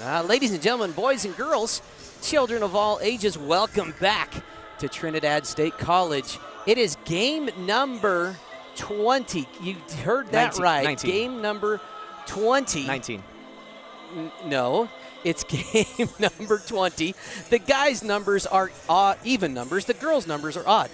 Ladies and gentlemen, boys and girls, children of all ages, welcome back to Trinidad State College. It is game number 20. You heard that 19, right. 19. Game number 20. 19. No, it's game number 20. The guys' numbers are even numbers. The girls' numbers are odd.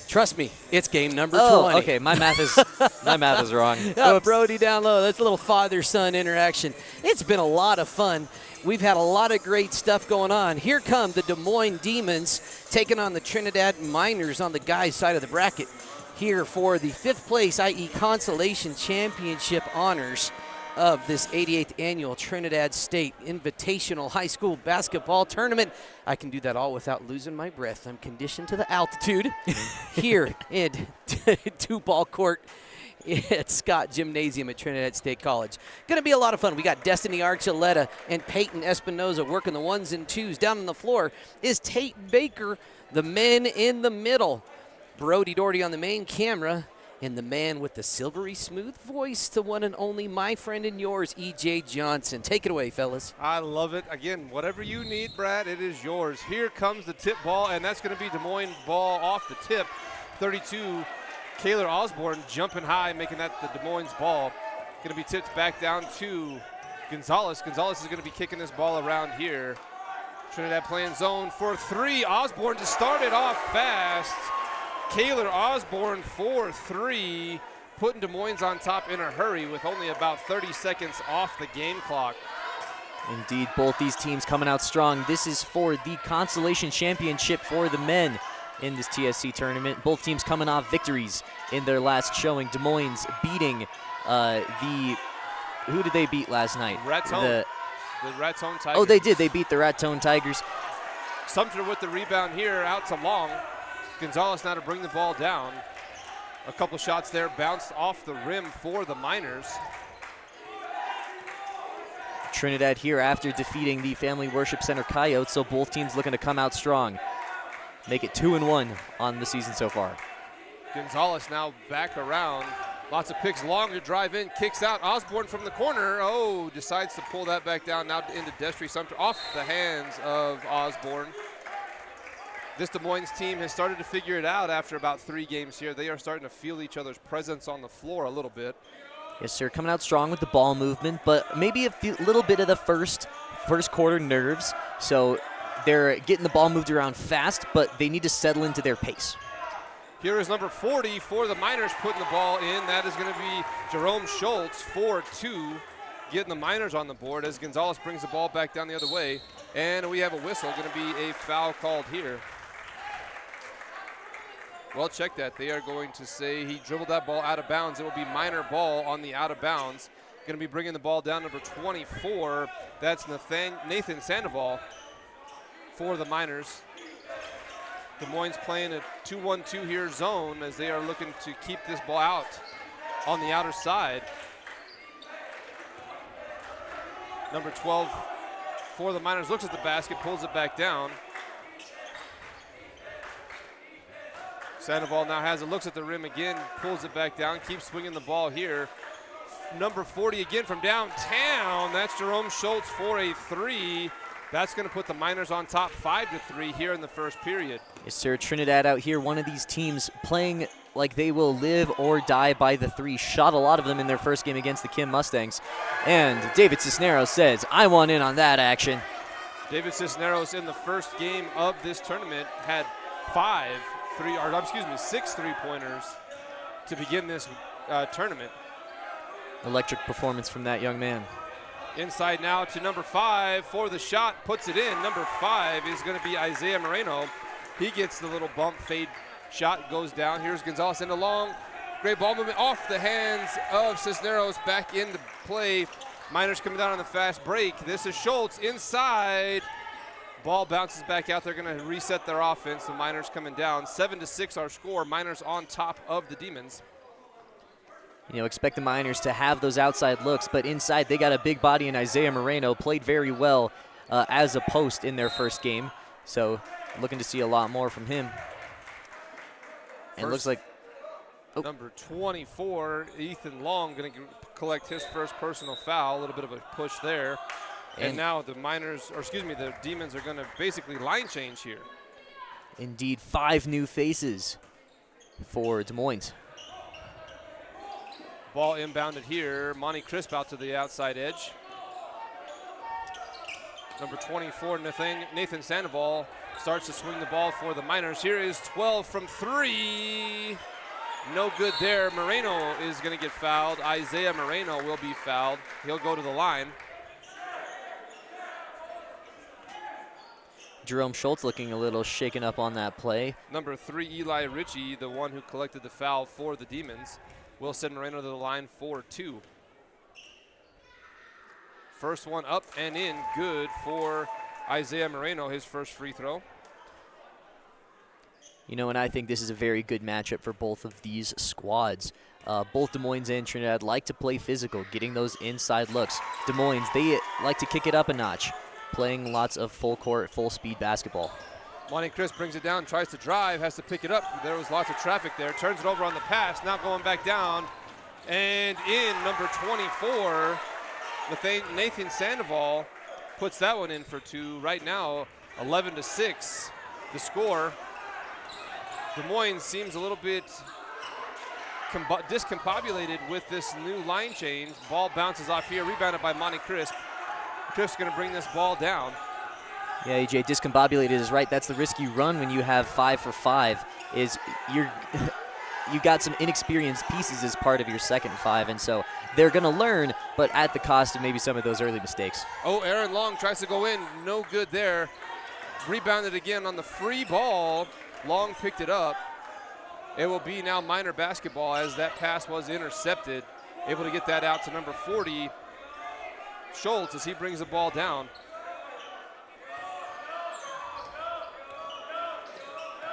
Trust me, it's game number 20. Okay, my math is wrong. Brody down low. That's a little father-son interaction. It's been a lot of fun. We've had a lot of great stuff going on. Here come the Des Moines Demons taking on the Trinidad Miners on the guys' side of the bracket here for the 5th place, i.e. consolation championship honors of this 88th annual Trinidad State Invitational High School Basketball Tournament. I can do that all without losing my breath. I'm conditioned to the altitude here in two-ball court at Scott Gymnasium at Trinidad State College. Going to be a lot of fun. We got Destiny Archuleta and Peyton Espinoza working the ones and twos. Down on the floor is Tate Baker, the men in the middle. Brody Doherty on the main camera. And the man with the silvery smooth voice, the one and only my friend and yours, E.J. Johnson. Take it away, fellas. I love it. Again, whatever you need, Brad, it is yours. Here comes the tip ball, and that's going to be Des Moines ball off the tip. 32, Kaylor Osborne jumping high, making that the Des Moines ball. Going to be tipped back down to Gonzalez. Gonzalez is going to be kicking this ball around here. Trinidad playing zone for 3. Osborne to start it off fast. Kaylor Osborne for 3, putting Des Moines on top in a hurry with only about 30 seconds off the game clock. Indeed, both these teams coming out strong. This is for the consolation championship for the men in this TSC tournament. Both teams coming off victories in their last showing. Des Moines beating who did they beat last night? Raton. The Raton Tigers. Oh, they did. They beat the Raton Tigers. Sumter with the rebound here, out to Long. Gonzalez now to bring the ball down. A couple shots there bounced off the rim for the Miners. Trinidad here after defeating the Family Worship Center Coyotes, so both teams looking to come out strong. Make it 2-1 on the season so far. Gonzalez now back around. Lots of picks, Long to drive in, kicks out. Osborne from the corner. Oh, decides to pull that back down now into Destry Sumter off the hands of Osborne. This Des Moines team has started to figure it out after about 3 games here. They are starting to feel each other's presence on the floor a little bit. Yes, sir. Coming out strong with the ball movement, but maybe a little bit of the first quarter nerves. So they're getting the ball moved around fast, but they need to settle into their pace. Here is number 40 for the Miners putting the ball in. That is going to be Jerome Schultz for 2, getting the Miners on the board as Gonzalez brings the ball back down the other way. And we have a whistle. Going to be a foul called here. Well, check that. They are going to say he dribbled that ball out of bounds. It will be Miner ball on the out of bounds. Going to be bringing the ball down, number 24. That's Nathan Sandoval for the Miners. Des Moines playing a 2-1-2 here zone as they are looking to keep this ball out on the outer side. Number 12 for the Miners looks at the basket, pulls it back down. Sandoval now has it, looks at the rim again, pulls it back down, keeps swinging the ball here. Number 40 again from downtown. That's Jerome Schultz for a 3. That's going to put the Miners on top 5-3 here in the first period. Yes, sir. Trinidad out here, one of these teams playing like they will live or die by the 3. Shot a lot of them in their first game against the Kim Mustangs. And David Cisneros says, I want in on that action. David Cisneros in the first game of this tournament had 6 3-pointers to begin this tournament. Electric performance from that young man. Inside now to number 5 for the shot, puts it in. Number 5 is going to be Isaiah Moreno. He gets the little bump fade shot, goes down. Here's Gonzalez in the long. Great ball movement off the hands of Cisneros, back into play. Miners coming down on the fast break. This is Schultz inside. Ball bounces back out. They're going to reset their offense. The Miners coming down. 7-6 our score. Miners on top of the Demons. You know, expect the Miners to have those outside looks, but inside they got a big body in Isaiah Moreno. Played very well as a post in their first game. So looking to see a lot more from him. And it looks like number 24, Ethan Long, going to collect his first personal foul. A little bit of a push there. And now the the Demons are going to basically line change here. Indeed, 5 new faces for Des Moines. Ball inbounded here. Monty Crisp out to the outside edge. Number 24, Nathan Sandoval starts to swing the ball for the Miners. Here is 12 from 3. No good there. Moreno is going to get fouled. Isaiah Moreno will be fouled. He'll go to the line. Jerome Schultz looking a little shaken up on that play. Number 3, Eli Ritchie, the one who collected the foul for the Demons, will send Moreno to the line for 2. First one up and in, good for Isaiah Moreno, his first free throw. You know, and I think this is a very good matchup for both of these squads. Both Des Moines and Trinidad like to play physical, getting those inside looks. Des Moines, they like to kick it up a notch, playing lots of full court, full speed basketball. Monty Crisp brings it down, tries to drive, has to pick it up. There was lots of traffic there, turns it over on the pass, now going back down. And in, number 24, Nathan Sandoval puts that one in for 2. Right now, 11-6, the score. Des Moines seems a little bit discombobulated with this new line change. Ball bounces off here, rebounded by Monty Crisp. Crisp going to bring this ball down. Yeah, AJ, discombobulated is right. That's the risk you run when you have 5 for 5. Is you got some inexperienced pieces as part of your second 5, and so they're going to learn, but at the cost of maybe some of those early mistakes. Oh, Aaron Long tries to go in, no good there. Rebounded again on the free ball. Long picked it up. It will be now Miner basketball as that pass was intercepted. Able to get that out to number 40, Schultz, as he brings the ball down.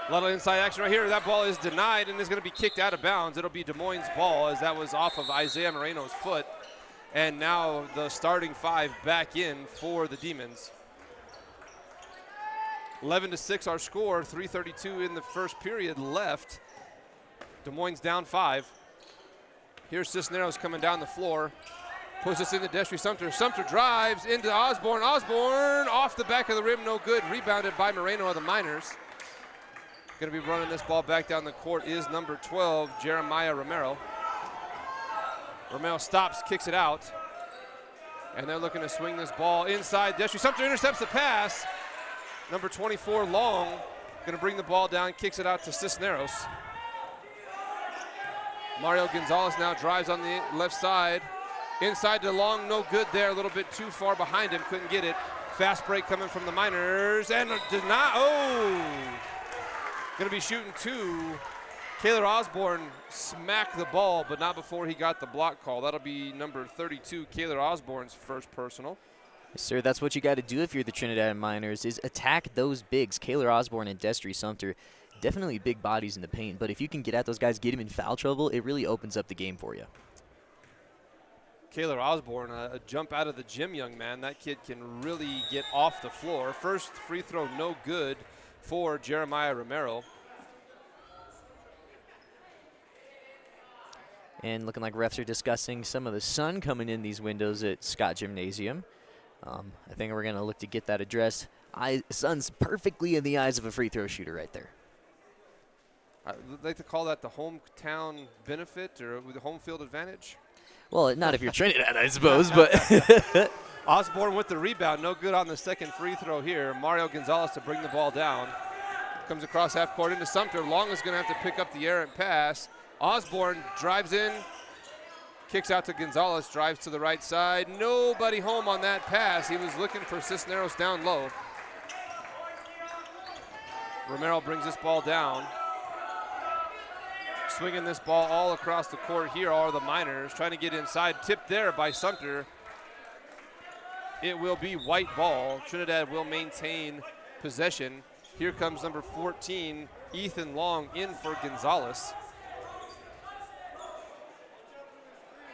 A lot of inside action right here. That ball is denied and is going to be kicked out of bounds. It'll be Des Moines' ball as that was off of Isaiah Moreno's foot. And now the starting 5 back in for the Demons. 11-6 our score, 3:32 in the first period left. Des Moines down 5. Here's Cisneros coming down the floor. Puts us into Destry Sumter. Sumter drives into Osborne. Osborne off the back of the rim, no good. Rebounded by Moreno of the Miners. Going to be running this ball back down the court is number 12, Jeremiah Romero. Romero stops, kicks it out. And they're looking to swing this ball inside. Destry Sumter intercepts the pass. Number 24, Long, going to bring the ball down, kicks it out to Cisneros. Mario Gonzalez now drives on the left side. Inside to Long, no good there, a little bit too far behind him, couldn't get it. Fast break coming from the Miners, and did not, going to be shooting 2. Kaylor Osborne smacked the ball, but not before he got the block call. That'll be number 32, Kaylor Osborne's first personal. Yes, sir, that's what you got to do if you're the Trinidad Miners, is attack those bigs. Kaylor Osborne and Destry Sumter, definitely big bodies in the paint, but if you can get at those guys, get them in foul trouble, it really opens up the game for you. Kaylor Osborne, a jump out of the gym, young man. That kid can really get off the floor. First free throw, no good for Jeremiah Romero. And looking like refs are discussing some of the sun coming in these windows at Scott Gymnasium. I think we're going to look to get that addressed. Sun's perfectly in the eyes of a free throw shooter right there. I'd like to call that the hometown benefit or the home field advantage. Well, not if you're Trinidad, I suppose, but. Osborne with the rebound, no good on the second free throw here. Mario Gonzalez to bring the ball down. Comes across half court into Sumter. Long is going to have to pick up the errant pass. Osborne drives in, kicks out to Gonzalez, drives to the right side. Nobody home on that pass. He was looking for Cisneros down low. Romero brings this ball down. Swinging this ball all across the court here are the Miners. Trying to get inside, tipped there by Sumter. It will be white ball. Trinidad will maintain possession. Here comes number 14, Ethan Long, in for Gonzalez.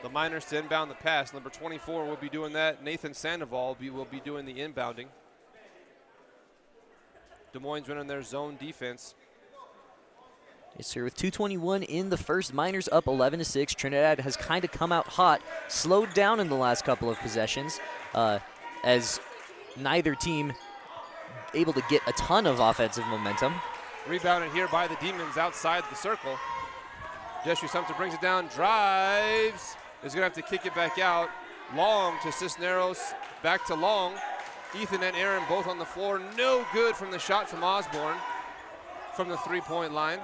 The Miners to inbound the pass. Number 24 will be doing that. Nathan Sandoval will be doing the inbounding. Des Moines running their zone defense. Yes, sir. With 2:21 in the first, Miners up 11-6. Trinidad has kind of come out hot, slowed down in the last couple of possessions. as neither team able to get a ton of offensive momentum. Rebounded here by the Demons outside the circle. Jeshua Sumter brings it down, drives. Is going to have to kick it back out. Long to Cisneros, back to Long. Ethan and Aaron both on the floor. No good from the shot from Osborne from the three-point line.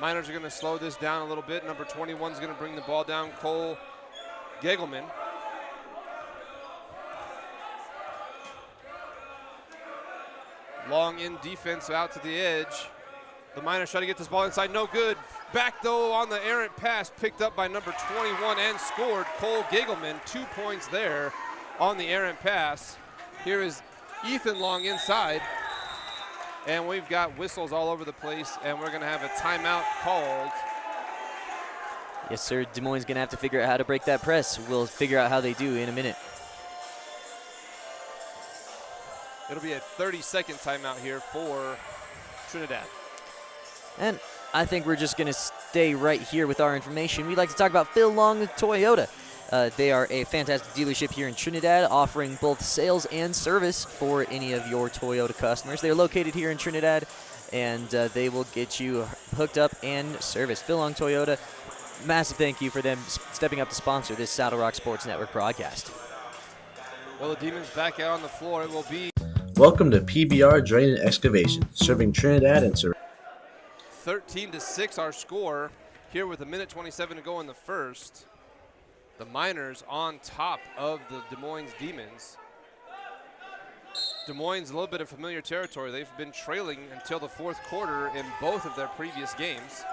Miners are going to slow this down a little bit. Number 21 is going to bring the ball down, Cole Gegelman. Long in defense out to the edge. The Miners try to get this ball inside, no good. Back though on the errant pass, picked up by number 21 and scored. Cole Gegelman, 2 points there on the errant pass. Here is Ethan Long inside. And we've got whistles all over the place, and we're gonna have a timeout called. Yes, sir, Des Moines gonna have to figure out how to break that press. We'll figure out how they do in a minute. It'll be a 30-second timeout here for Trinidad. And I think we're just going to stay right here with our information. We'd like to talk about Phil Long with Toyota. They are a fantastic dealership here in Trinidad, offering both sales and service for any of your Toyota customers. They're located here in Trinidad, and they will get you hooked up and serviced. Phil Long Toyota, massive thank you for them stepping up to sponsor this Saddle Rock Sports Network broadcast. Well, the Demons back out on the floor. It will be Welcome to PBR Drain and Excavation, serving Trinidad and surrounding. 13-6 our score here with 1:27 to go in the first. The Miners on top of the Des Moines Demons. Des Moines a little bit of familiar territory. They've been trailing until the fourth quarter in both of their previous games.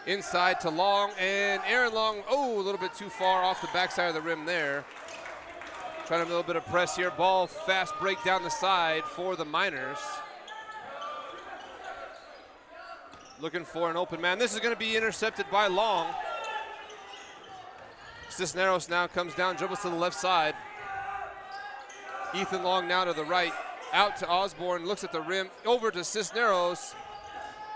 Inside to Long, and Aaron Long, a little bit too far off the backside of the rim there. Trying a little bit of press here. Ball fast break down the side for the Miners. Looking for an open man. This is going to be intercepted by Long. Cisneros now comes down, dribbles to the left side. Ethan Long now to the right. Out to Osborne, looks at the rim, over to Cisneros.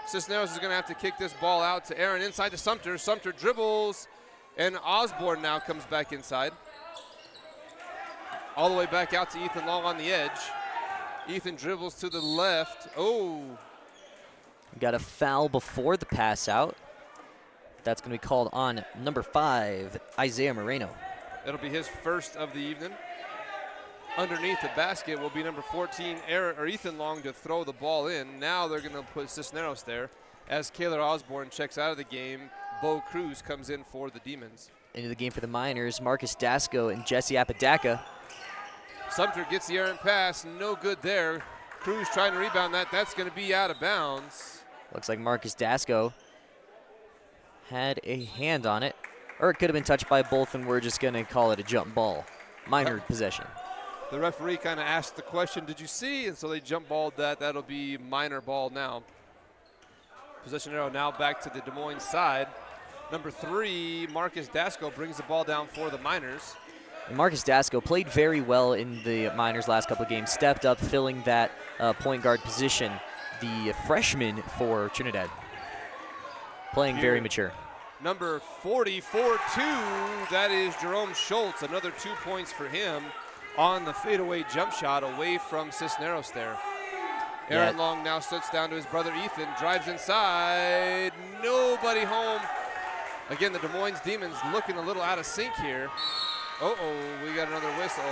Cisneros is going to have to kick this ball out to Aaron, inside to Sumter. Sumter dribbles, and Osborne now comes back inside. All the way back out to Ethan Long on the edge. Ethan dribbles to the left. Got a foul before the pass out. That's going to be called on number 5, Isaiah Moreno. It'll be his first of the evening. Underneath the basket will be number 14, Ethan Long, to throw the ball in. Now they're going to put Cisneros there. As Kaylor Osborne checks out of the game, Bo Cruz comes in for the Demons. Into the game for the Miners, Marcus Dasco and Jesse Apodaca. Sumter gets the errant pass, no good there. Cruz trying to rebound that. That's going to be out of bounds. Looks like Marcus Dasco had a hand on it, or it could have been touched by both, and we're just going to call it a jump ball. Minor possession. The referee kind of asked the question, did you see? And so they jump balled that. That'll be minor ball now. Possession arrow now back to the Des Moines side. Number 3, Marcus Dasco brings the ball down for the Miners. And Marcus Dasco played very well in the Miners' last couple of games, stepped up, filling that point guard position. The freshman for Trinidad, playing very mature. Number 44-2, that is Jerome Schultz. Another 2 points for him on the fadeaway jump shot away from Cisneros there. Aaron Long now sits down to his brother Ethan, drives inside, nobody home. Again, the Des Moines Demons looking a little out of sync here. We got another whistle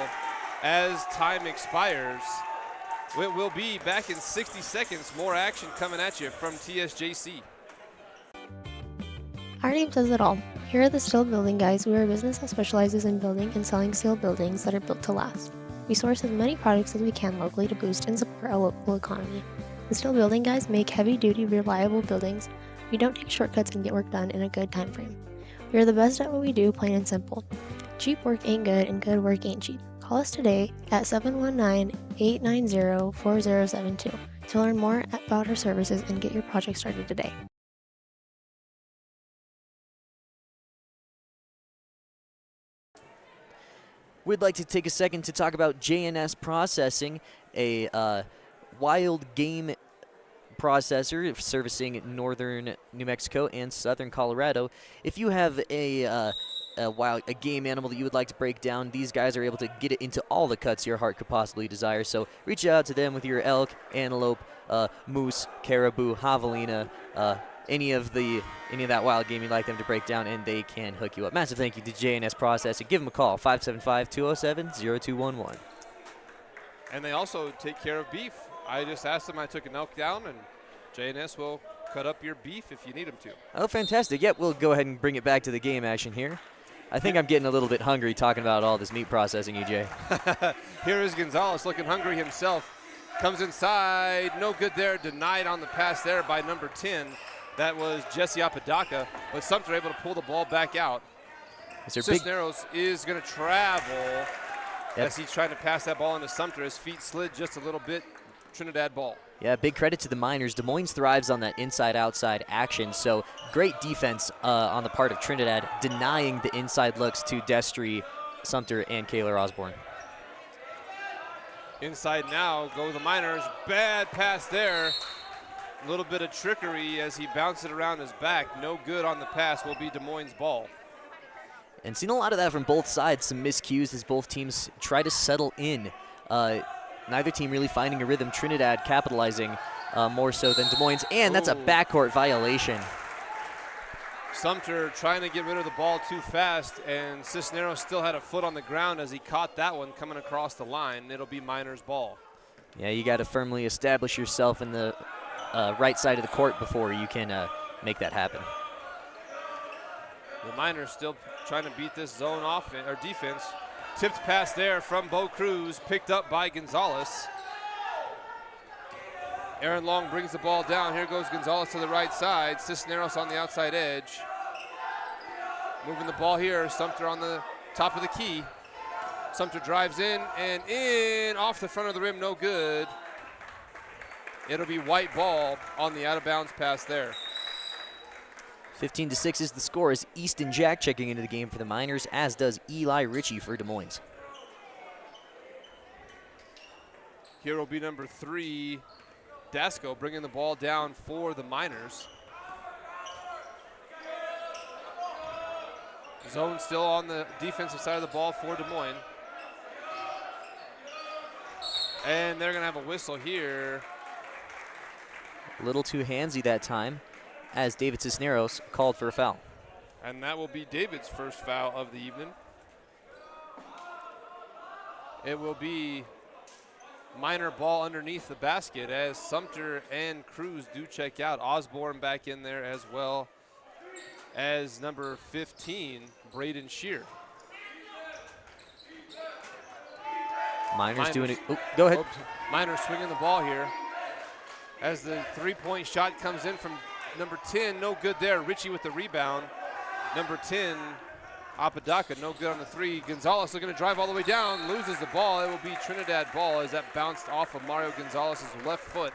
as time expires. We'll be back in 60 seconds. More action coming at you from TSJC. Our name says it all. Here are the Steel Building Guys. We are a business that specializes in building and selling steel buildings that are built to last. We source as many products as we can locally to boost and support our local economy. The Steel Building Guys make heavy-duty, reliable buildings. We don't take shortcuts and get work done in a good time frame. We are the best at what we do, plain and simple. Cheap work ain't good, and good work ain't cheap. Call us today at 719-890-4072 to learn more about our services and get your project started today. We'd like to take a second to talk about JNS Processing, a wild game processor servicing northern New Mexico and southern Colorado. If you have a a game animal that you would like to break down, these guys are able to get it into all the cuts your heart could possibly desire. So reach out to them with your elk, antelope, moose, caribou, javelina, any of that wild game you'd like them to break down, and they can hook you up. Massive thank you to J&S Processing. Give them a call, 575-207-0211. And they also take care of beef. I just asked them, I took an elk down, and J&S will cut up your beef if you need them to. Oh, fantastic. Yep, we'll go ahead and bring it back to the game action here. I think I'm getting a little bit hungry talking about all this meat processing, EJ. Here is Gonzalez looking hungry himself. Comes inside, no good there, denied on the pass there by number 10. That was Jesse Apodaca, but Sumter able to pull the ball back out. Cisneros is going to travel as he's trying to pass that ball into Sumter. His feet slid just a little bit. Trinidad ball. Yeah, big credit to the Miners. Des Moines thrives on that inside-outside action, so great defense on the part of Trinidad, denying the inside looks to Destry, Sumter, and Kaylor Osborne. Inside now go the Miners. Bad pass there. A little bit of trickery as he bounced it around his back. No good on the pass. Will be Des Moines' ball. And seen a lot of that from both sides. Some miscues as both teams try to settle in. Neither team really finding a rhythm. Trinidad capitalizing more so than Des Moines. And that's a backcourt violation. Sumter trying to get rid of the ball too fast, and Cisneros still had a foot on the ground as he caught that one coming across the line. It'll be Miners' ball. Yeah, you got to firmly establish yourself in the right side of the court before you can make that happen. The Miners still trying to beat this zone or defense. Tipped pass there from Bo Cruz, picked up by Gonzalez. Aaron Long brings the ball down. Here goes Gonzalez to the right side. Cisneros on the outside edge. Moving the ball here. Sumter on the top of the key. Sumter drives in and in. Off the front of the rim, no good. It'll be white ball on the out-of-bounds pass there. 15-6 is the score as Easton Jack checking into the game for the Miners, as does Eli Ritchie for Des Moines. Here will be number 3, Dasco, bringing the ball down for the Miners. Zone still on the defensive side of the ball for Des Moines. And they're going to have a whistle here. A little too handsy that time, as David Cisneros called for a foul. And that will be David's first foul of the evening. It will be Miner ball underneath the basket as Sumter and Cruz do check out. Osborne back in there as well as number 15, Braden Shear. Miners doing it. Oh, go ahead. Miners swinging the ball here as the three-point shot comes in from number 10, no good there. Ritchie with the rebound. Number 10, Apodaca, no good on the three. Gonzalez looking to drive all the way down, loses the ball. It will be Trinidad ball as that bounced off of Mario Gonzalez's left foot,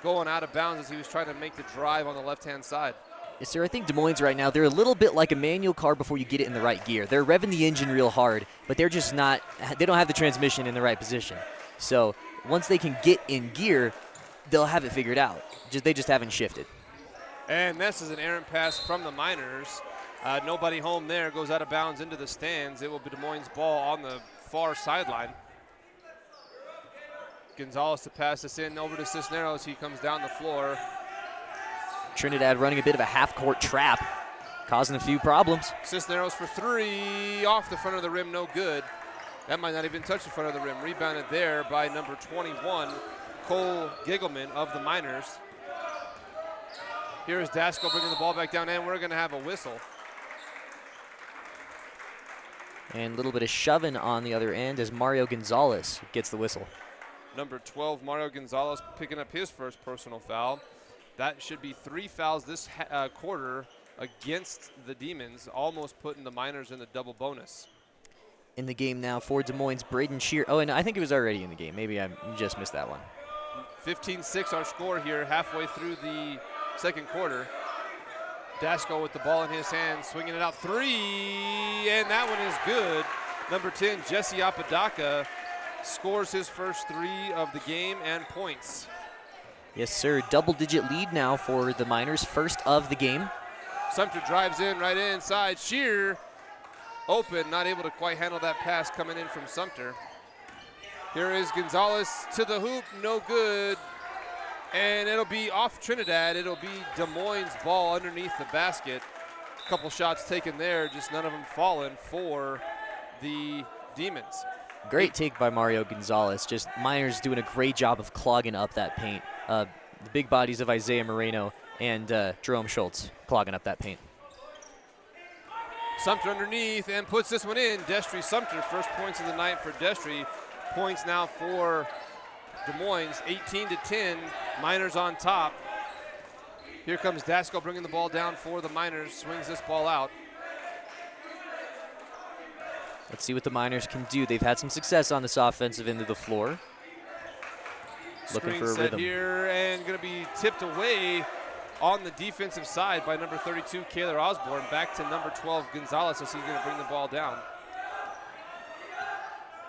going out of bounds as he was trying to make the drive on the left-hand side. Yes, sir. I think Des Moines right now, they're a little bit like a manual car before you get it in the right gear. They're revving the engine real hard, but they're just not, they don't have the transmission in the right position. So once they can get in gear, they'll have it figured out. They just haven't shifted. And this is an errant pass from the Miners. Nobody home there, goes out of bounds into the stands. It will be Des Moines' ball on the far sideline. Gonzalez to pass this in over to Cisneros. He comes down the floor. Trinidad running a bit of a half-court trap, causing a few problems. Cisneros for three, off the front of the rim, no good. That might not even touch the front of the rim. Rebounded there by number 21, Cole Giggleman of the Miners. Here is Dasco bringing the ball back down, and we're going to have a whistle. And a little bit of shoving on the other end as Mario Gonzalez gets the whistle. Number 12, Mario Gonzalez, picking up his first personal foul. That should be 3 fouls this quarter against the Demons, almost putting the Miners in the double bonus. In the game now for Des Moines, Braden Shear. Oh, and I think it was already in the game. Maybe I just missed that one. 15-6 our score here, halfway through the second quarter. Dasco with the ball in his hand, swinging it out, three, and that one is good. Number 10, Jesse Apodaca, scores his first 3 of the game and points. Yes, sir. Double-digit lead now for the Miners, first of the game. Sumter drives in right inside. Shear open, not able to quite handle that pass coming in from Sumter. Here is Gonzalez to the hoop, no good. And it'll be off Trinidad. It'll be Des Moines' ball underneath the basket. A couple shots taken there, just none of them falling for the Demons. Great take by Mario Gonzalez. Just Miners doing a great job of clogging up that paint. The big bodies of Isaiah Moreno and Jerome Schultz clogging up that paint. Sumter underneath and puts this one in. Destry Sumter, first points of the night for Destry. Points now for Des Moines, 18-10. Miners on top. Here comes Dasco bringing the ball down for the Miners. Swings this ball out. Let's see what the Miners can do. They've had some success on this offensive end of the floor. Looking Screen for a set rhythm. here and going to be tipped away on the defensive side by number 32, Kaylor Osborne. Back to number 12, Gonzalez, as he's going to bring the ball down.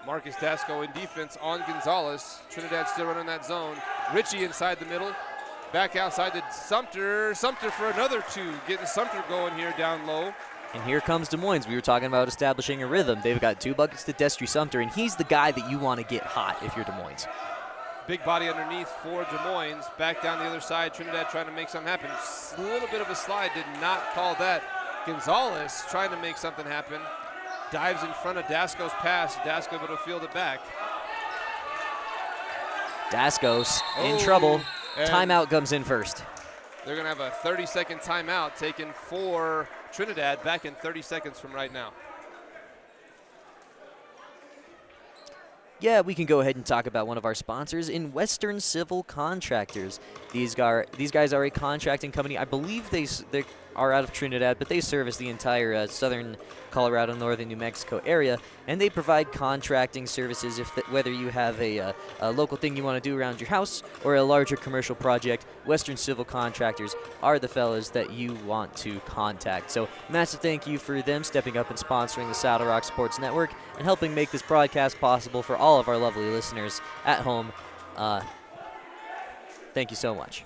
Marcus Dasco in defense on Gonzalez. Trinidad still running that zone. Ritchie inside the middle. Back outside to Sumter. Sumter for another two. Getting Sumter going here down low. And here comes Des Moines. We were talking about establishing a rhythm. They've got 2 buckets to Destry Sumter, and he's the guy that you want to get hot if you're Des Moines. Big body underneath for Des Moines. Back down the other side. Trinidad trying to make something happen. A little bit of a slide. Did not call that. Gonzalez trying to make something happen. Dives in front of Dasco's pass. Dasco able to field it back. Dasco's in trouble. and Timeout comes in first. They're going to have a 30-second timeout taken for Trinidad back in 30 seconds from right now. Yeah, we can go ahead and talk about one of our sponsors in Western Civil Contractors. These guys are a contracting company. I believe they are out of Trinidad, but they service the entire southern Colorado, northern New Mexico area, and they provide contracting services whether you have a local thing you want to do around your house or a larger commercial project. Western Civil Contractors are the fellas that you want to contact. So massive thank you for them stepping up and sponsoring the Saddle Rock Sports Network and helping make this broadcast possible for all of our lovely listeners at home. Thank you so much.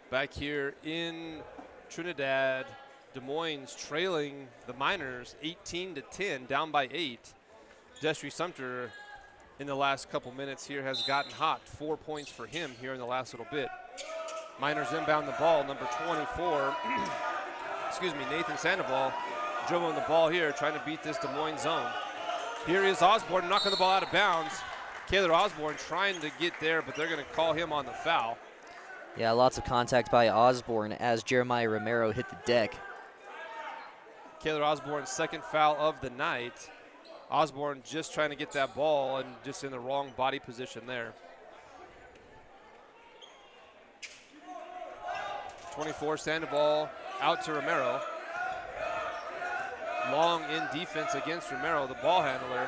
Back here in Trinidad, Des Moines trailing the Miners 18-10, down by 8. Destry Sumter in the last couple minutes here has gotten hot. 4 points for him here in the last little bit. Miners inbound the ball, number 24, excuse me, Nathan Sandoval dribbling the ball here, trying to beat this Des Moines zone. Here is Osborne knocking the ball out of bounds. Kaylor Osborne trying to get there, but they're going to call him on the foul. Yeah, lots of contact by Osborne as Jeremiah Romero hit the deck. Kaylor Osborne's second foul of the night. Osborne just trying to get that ball and just in the wrong body position there. 24, Sandoval out to Romero. Long in defense against Romero, the ball handler.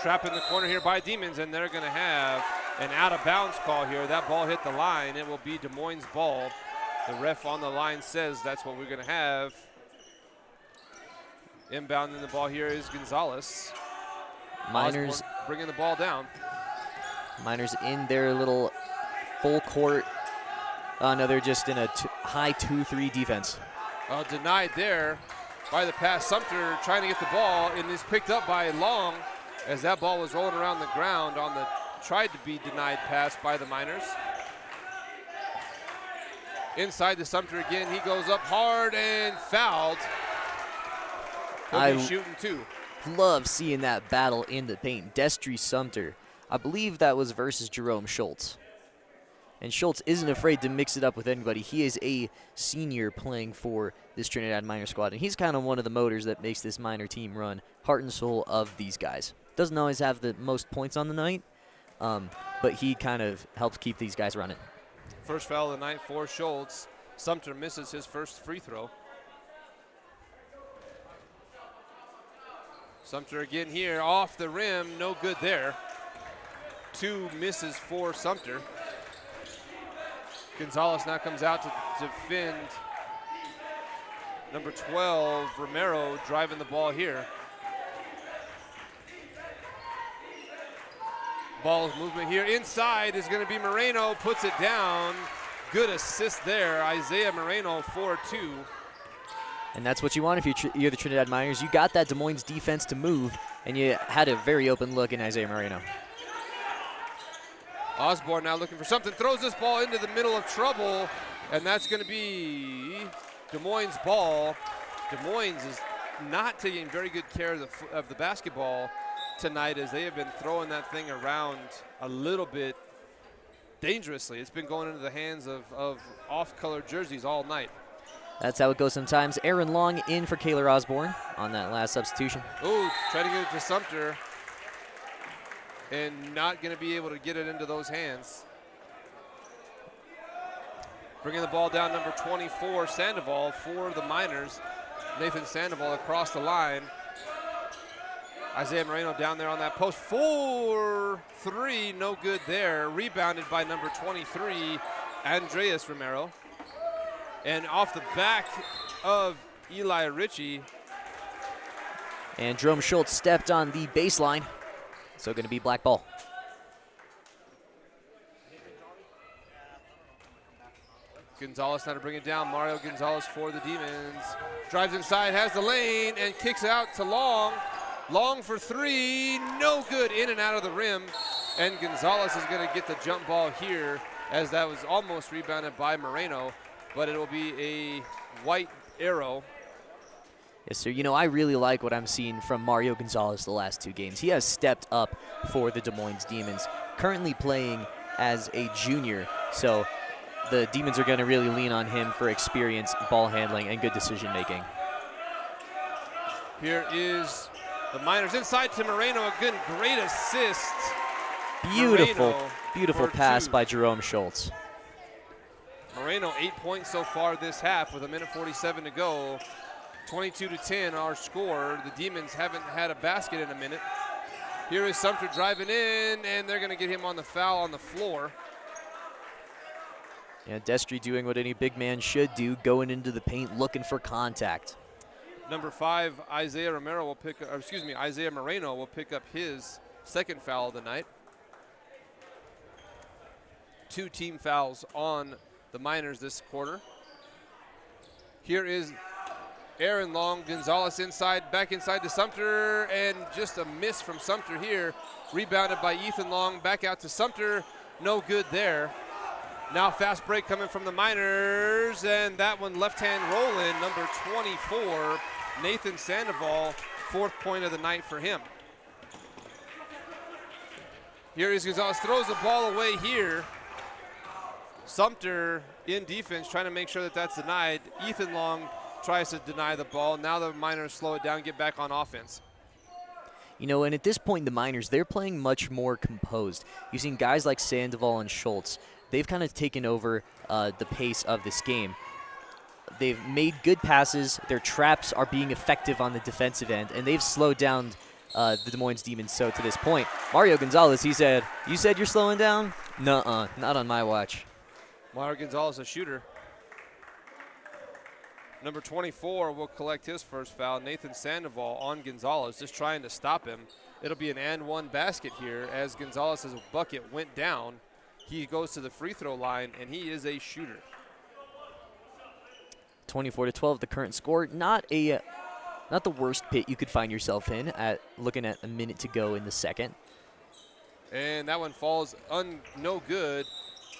Trapped in the corner here by Demons, and they're going to have an out-of-bounds call here. That ball hit the line. It will be Des Moines' ball. The ref on the line says that's what we're going to have. Inbounding the ball here is Gonzalez. Miners Osborne bringing the ball down. Miners in their little full court. No, they're just in a high 2-3 defense. Denied there by the pass. Sumter trying to get the ball, and is picked up by Long as that ball was rolling around the ground on the tried to be denied pass by the Miners. Inside to Sumter again. He goes up hard and fouled. He'll be shooting two. Love seeing that battle in the paint. Destry Sumter, I believe that was versus Jerome Schultz. And Schultz isn't afraid to mix it up with anybody. He is a senior playing for this Trinidad Miner squad, and he's kind of one of the motors that makes this Miner team run. Heart and soul of these guys. Doesn't always have the most points on the night, but he kind of helps keep these guys running. First foul of the night for Schultz. Sumter misses his first free throw. Sumter again here off the rim, no good there. 2 misses for Sumter. Gonzalez now comes out to defend number 12, Romero, driving the ball here. Ball's movement here inside is going to be Moreno, puts it down. Good assist there, Isaiah Moreno 4-2. And that's what you want if you're the Trinidad Miners. You got that Des Moines defense to move, and you had a very open look in Isaiah Moreno. Osborne now looking for something, throws this ball into the middle of trouble, and that's going to be Des Moines' ball. Des Moines is not taking very good care of the basketball tonight, as they have been throwing that thing around a little bit dangerously. It's been going into the hands of off-colored jerseys all night. That's how it goes sometimes. Aaron Long in for Kaylor Osborne on that last substitution. Ooh, try to get it to Sumter, and not going to be able to get it into those hands. Bringing the ball down, number 24, Sandoval for the Miners. Nathan Sandoval across the line. Isaiah Moreno down there on that post. 4-3, no good there. Rebounded by number 23, Andreas Romero. And off the back of Eli Ritchie. And Jerome Schultz stepped on the baseline. So going to be black ball. Gonzalez now to bring it down. Mario Gonzalez for the Demons. Drives inside, has the lane, and kicks out to Long. Long for three, no good, in and out of the rim. And Gonzalez is going to get the jump ball here, as that was almost rebounded by Moreno, but it will be a white arrow. Yes, sir. You know, I really like what I'm seeing from Mario Gonzalez the last two games. He has stepped up for the Des Moines Demons, currently playing as a junior, so the Demons are going to really lean on him for experience, ball handling, and good decision making. Here is the Miners inside to Moreno. A good, great assist. Beautiful, Moreno beautiful for pass two. by Jerome Schultz. Moreno 8 points so far this half with 1:47 to go. 22-10 our score. The Demons haven't had a basket in a minute. Here is Sumter driving in, and they're going to get him on the foul on the floor. Yeah, Destry doing what any big man should do, going into the paint, looking for contact. Number 5, Isaiah Moreno will pick up his second foul of the night. 2 team fouls on the Miners this quarter. Here is Aaron Long, Gonzalez inside, back inside to Sumter, and just a miss from Sumter here. Rebounded by Ethan Long, back out to Sumter, no good there. Now fast break coming from the Miners, and that one left-hand roll-in, number 24, Nathan Sandoval, 4th point of the night for him. Here is Gonzalez, throws the ball away here. Sumter in defense trying to make sure that that's denied. Ethan Long tries to deny the ball. Now the Miners slow it down, get back on offense. You know, and at this point, the Miners, they're playing much more composed. You've seen guys like Sandoval and Schultz. They've kind of taken over the pace of this game. They've made good passes. Their traps are being effective on the defensive end, and they've slowed down the Des Moines Demons so to this point. Mario Gonzalez, he said, "You said you're slowing down? Nuh-uh, not on my watch." Mario Gonzalez, a shooter. Number 24 will collect his first foul. Nathan Sandoval on Gonzalez, just trying to stop him. It'll be an and one basket here as Gonzalez's bucket went down. He goes to the free throw line, and he is a shooter. 24-12, the current score. Not the worst pit you could find yourself in at looking at a minute to go in the second. And that one falls no good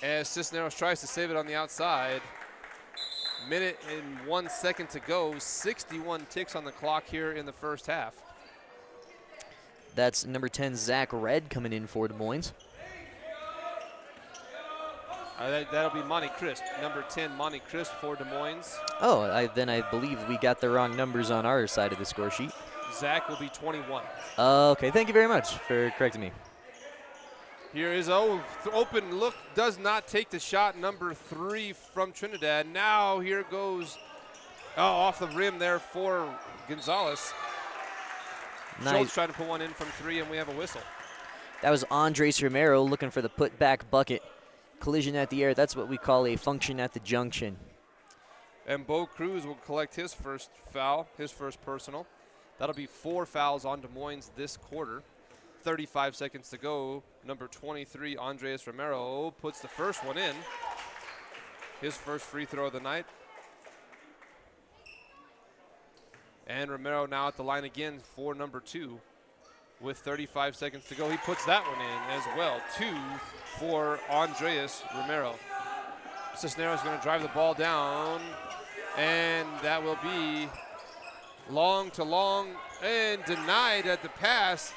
as Cisneros tries to save it on the outside. Minute and 1 second to go. 61 ticks on the clock here in the first half. That's number 10, Zach Red, coming in for Des Moines. That'll be Monty Crisp. Number 10, Monty Crisp for Des Moines. Oh, then I believe we got the wrong numbers on our side of the score sheet. Zach will be 21. Okay, thank you very much for correcting me. Here is open look, does not take the shot. Number 3 from Trinidad. Now here goes off the rim there for Gonzalez. Nice. Schultz trying to put one in from 3, and we have a whistle. That was Andres Romero looking for the put-back bucket. Collision at the air, that's what we call a function at the junction. And Bo Cruz will collect his first foul, his first personal. That'll be 4 fouls on Des Moines this quarter. 35 seconds to go. Number 23, Andres Romero, puts the first one in. His first free throw of the night. And Romero now at the line again for number 2 with 35 seconds to go. He puts that one in as well. 2 for Andreas Romero. Cisneros going to drive the ball down, and that will be long to long and denied at the pass.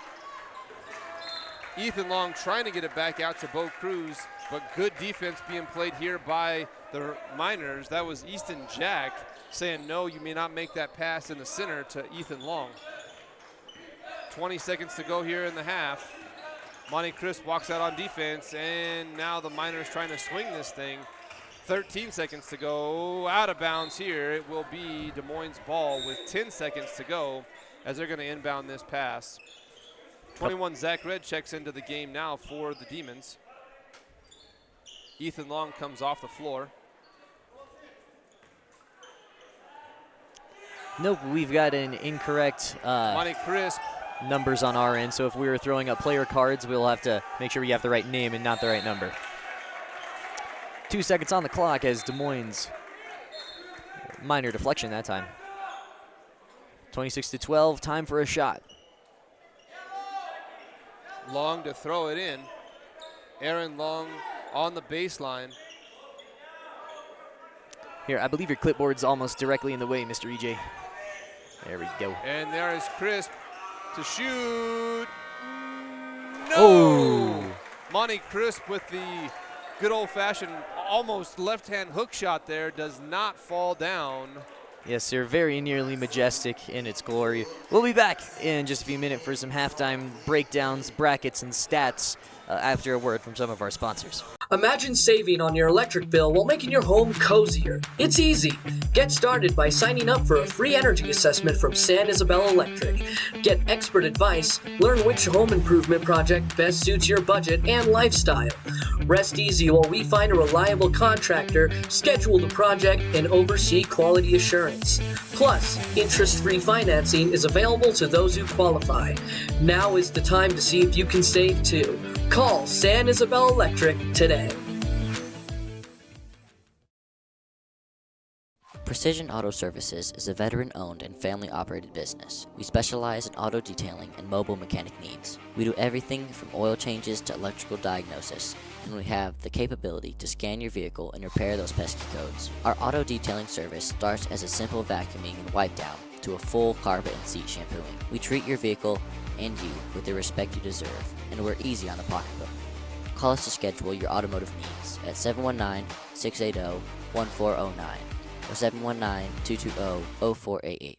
Ethan Long trying to get it back out to Bo Cruz, but good defense being played here by the Miners. That was Easton Jack saying, no, you may not make that pass in the center to Ethan Long. 20 seconds to go here in the half. Monty Crisp walks out on defense, and now the Miners trying to swing this thing. 13 seconds to go, out of bounds here. It will be Des Moines' ball with 10 seconds to go as they're going to inbound this pass. 21 Zach Red checks into the game now for the Demons. Ethan Long comes off the floor. Nope, we've got an incorrect Monty Crisp. numbers on our end, so if we were throwing up player cards, we'll have to make sure we have the right name and not the right number. 2 seconds on the clock as Des Moines, minor deflection that time. 26-12, time for a shot. Long to throw it in. Aaron Long on the baseline. Here, I believe your clipboard's almost directly in the way, Mr. EJ. There we go. And there is Crisp to shoot. No! Oh! Monty Crisp with the good old-fashioned almost left-hand hook shot there, does not fall down. Yes, sir, very nearly majestic in its glory. We'll be back in just a few minutes for some halftime breakdowns, brackets, and stats after a word from some of our sponsors. Imagine saving on your electric bill while making your home cozier. It's easy. Get started by signing up for a free energy assessment from San Isabel Electric. Get expert advice, learn which home improvement project best suits your budget and lifestyle. Rest easy while we find a reliable contractor, schedule the project, and oversee quality assurance. Plus, interest-free financing is available to those who qualify. Now is the time to see if you can save too. Call San Isabel Electric today. Precision Auto Services is a veteran-owned and family-operated business. We specialize in auto detailing and mobile mechanic needs. We do everything from oil changes to electrical diagnosis, and we have the capability to scan your vehicle and repair those pesky codes. Our auto detailing service starts as a simple vacuuming and wipe down to a full carpet and seat shampooing. We treat your vehicle and you with the respect you deserve, and we're easy on the pocketbook. Call us to schedule your automotive needs at 719-680-1409 or 719-220-0488.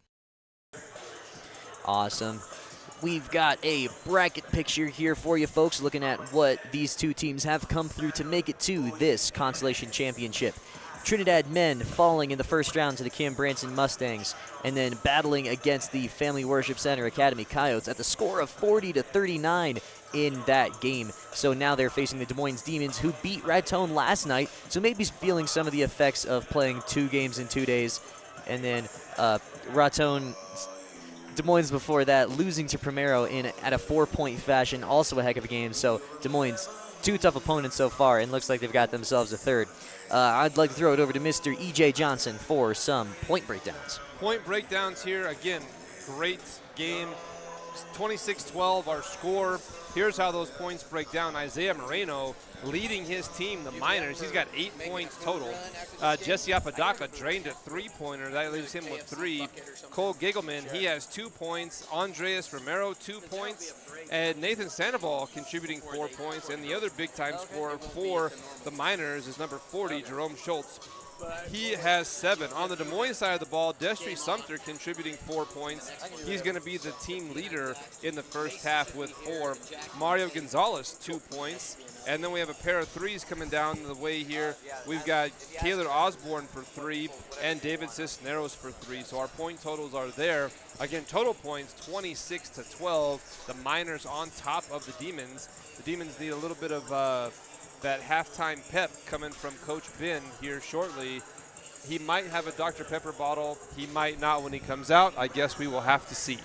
Awesome. We've got a bracket picture here for you folks, looking at what these two teams have come through to make it to this Constellation Championship. Trinidad men falling in the first round to the Cam Branson Mustangs, and then battling against the Family Worship Center Academy Coyotes at the score of 40-39 in that game. So now they're facing the Des Moines Demons, who beat Raton last night, so maybe feeling some of the effects of playing 2 games in 2 days. And then Raton, Des Moines before that, losing to Primero at a 4-point fashion, also a heck of a game. So Des Moines, 2 tough opponents so far, and looks like they've got themselves a third. I'd like to throw it over to Mr. E.J. Johnson for some point breakdowns. Point breakdowns here. Again, great game. 26-12 our score. Here's how those points break down. Isaiah Moreno leading his team, the Miners. He's got 8 points total. Jesse Apodaca drained a 3-pointer. That leaves him with 3. Cole Giggleman, he has 2 points. Andreas Romero, 2 points. And Nathan Sandoval contributing 4 points. And the other big-time scorer for the Miners is number 40, Jerome Schultz. He has 7. On the Des Moines side of the ball, Destry Sumter contributing 4 points. He's going to be the team leader in the first half with 4. Mario Gonzalez, 2 points. And then we have a pair of 3s coming down the way here. We've got Taylor Osborne for 3 and David Cisneros for 3. So our point totals are there. Again, total points 26-12. The Miners on top of the Demons. The Demons need a little bit of that halftime pep coming from Coach Ben here shortly. He might have a Dr. Pepper bottle. He might not when he comes out. I guess we will have to see.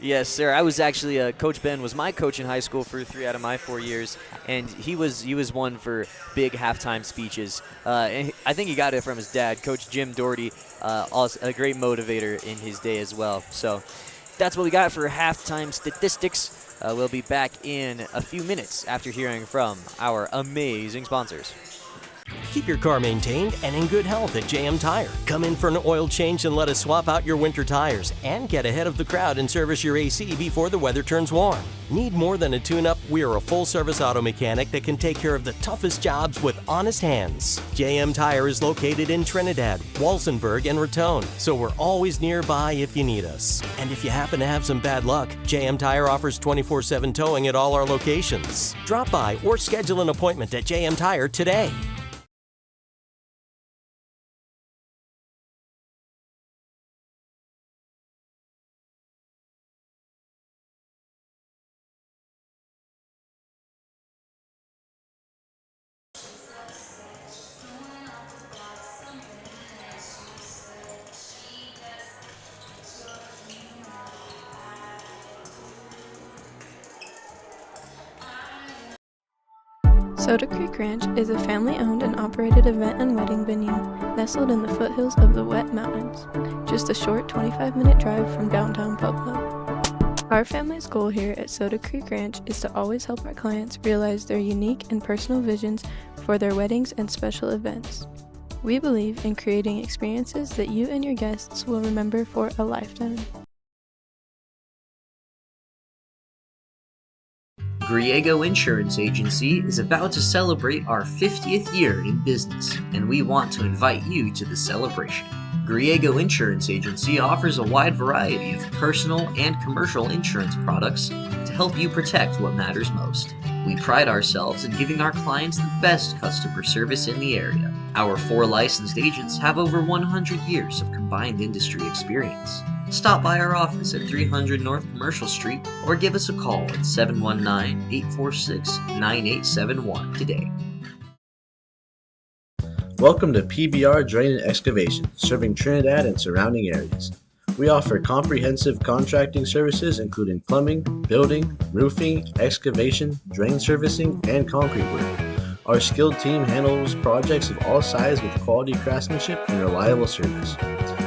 Yes, sir. I was actually Coach Ben was my coach in high school for 3 out of my 4 years, and he was one for big halftime speeches. And I think he got it from his dad, Coach Jim Doherty, also a great motivator in his day as well. So that's what we got for halftime statistics. We'll be back in a few minutes after hearing from our amazing sponsors. Keep your car maintained and in good health at JM Tire. Come in for an oil change and let us swap out your winter tires and get ahead of the crowd and service your AC before the weather turns warm. Need more than a tune-up? We are a full-service auto mechanic that can take care of the toughest jobs with honest hands. JM Tire is located in Trinidad, Walsenburg, and Raton, so we're always nearby if you need us. And if you happen to have some bad luck, JM Tire offers 24/7 towing at all our locations. Drop by or schedule an appointment at JM Tire today. Soda Creek Ranch is a family-owned and operated event and wedding venue nestled in the foothills of the Wet Mountains, just a short 25-minute drive from downtown Pueblo. Our family's goal here at Soda Creek Ranch is to always help our clients realize their unique and personal visions for their weddings and special events. We believe in creating experiences that you and your guests will remember for a lifetime. Griego Insurance Agency is about to celebrate our 50th year in business, and we want to invite you to the celebration. Griego Insurance Agency offers a wide variety of personal and commercial insurance products to help you protect what matters most. We pride ourselves in giving our clients the best customer service in the area. Our 4 licensed agents have over 100 years of combined industry experience. Stop by our office at 300 North Commercial Street or give us a call at 719-846-9871 today. Welcome to PBR Drain and Excavation, serving Trinidad and surrounding areas. We offer comprehensive contracting services including plumbing, building, roofing, excavation, drain servicing, and concrete work. Our skilled team handles projects of all sizes with quality craftsmanship and reliable service.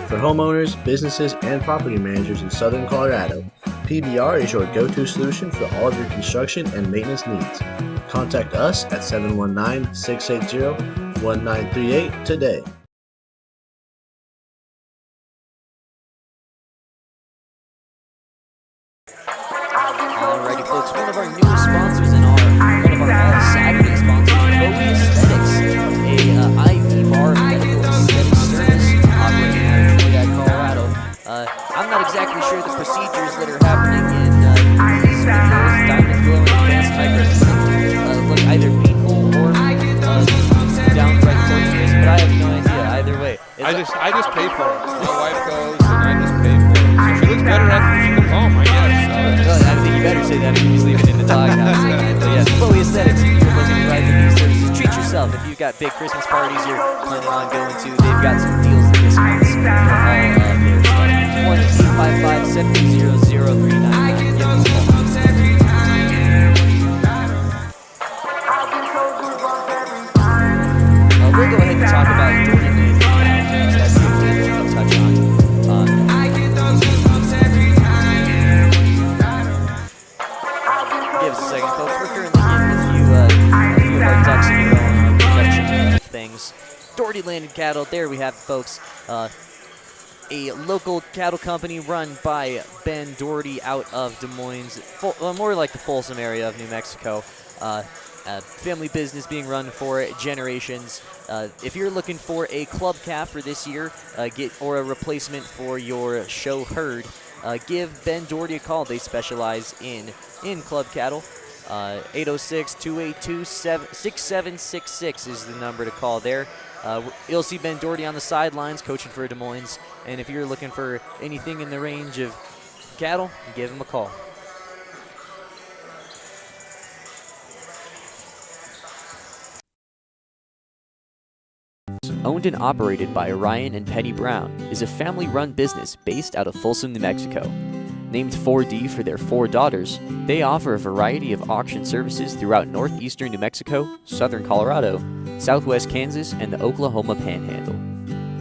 For homeowners, businesses, and property managers in southern Colorado, PBR is your go-to solution for all of your construction and maintenance needs. Contact us at 719-680-1938 today. Alrighty, folks, one of our newest sponsors and one of our Saturday sponsors, Bowie Aesthetics, a IV bar medical aesthetic service operating out of Trinidad, Colorado. I'm not exactly sure the procedures that are happening in these videos, diamond glow and advanced microddermabrasion, look either painful or downright torturous, but I have no idea either way. I just pay for it. My wife goes and I just pay for it. So she looks better after she comes home, I guess. I think you better say that if you just leave it in the doghouse. But yes, Bowie Aesthetics, if you're looking for IV services, treat yourself. If you've got big Christmas parties you're planning on going to, they've got some deals and discounts. All there. 1-855-700-0399. Give them a call. We'll go ahead and talk about Doherty Lane. That's the thing we'll touch on. Give us a second, folks. We're currently getting a few of our ducks in a row on production things. Doherty Landed Cattle. There we have it, folks. A local cattle company run by Ben Doherty out of Des Moines, more like the Folsom area of New Mexico. Family business being run for generations. If you're looking for a club calf for this year, or a replacement for your show herd, give Ben Doherty a call. They specialize in club cattle. 806-282-6766 is the number to call there. You'll see Ben Doherty on the sidelines coaching for Des Moines. And if you're looking for anything in the range of cattle, give him a call. Owned and operated by Ryan and Penny Brown, is a family-run business based out of Folsom, New Mexico. Named 4D for their 4 daughters, they offer a variety of auction services throughout northeastern New Mexico, southern Colorado, southwest Kansas, and the Oklahoma Panhandle.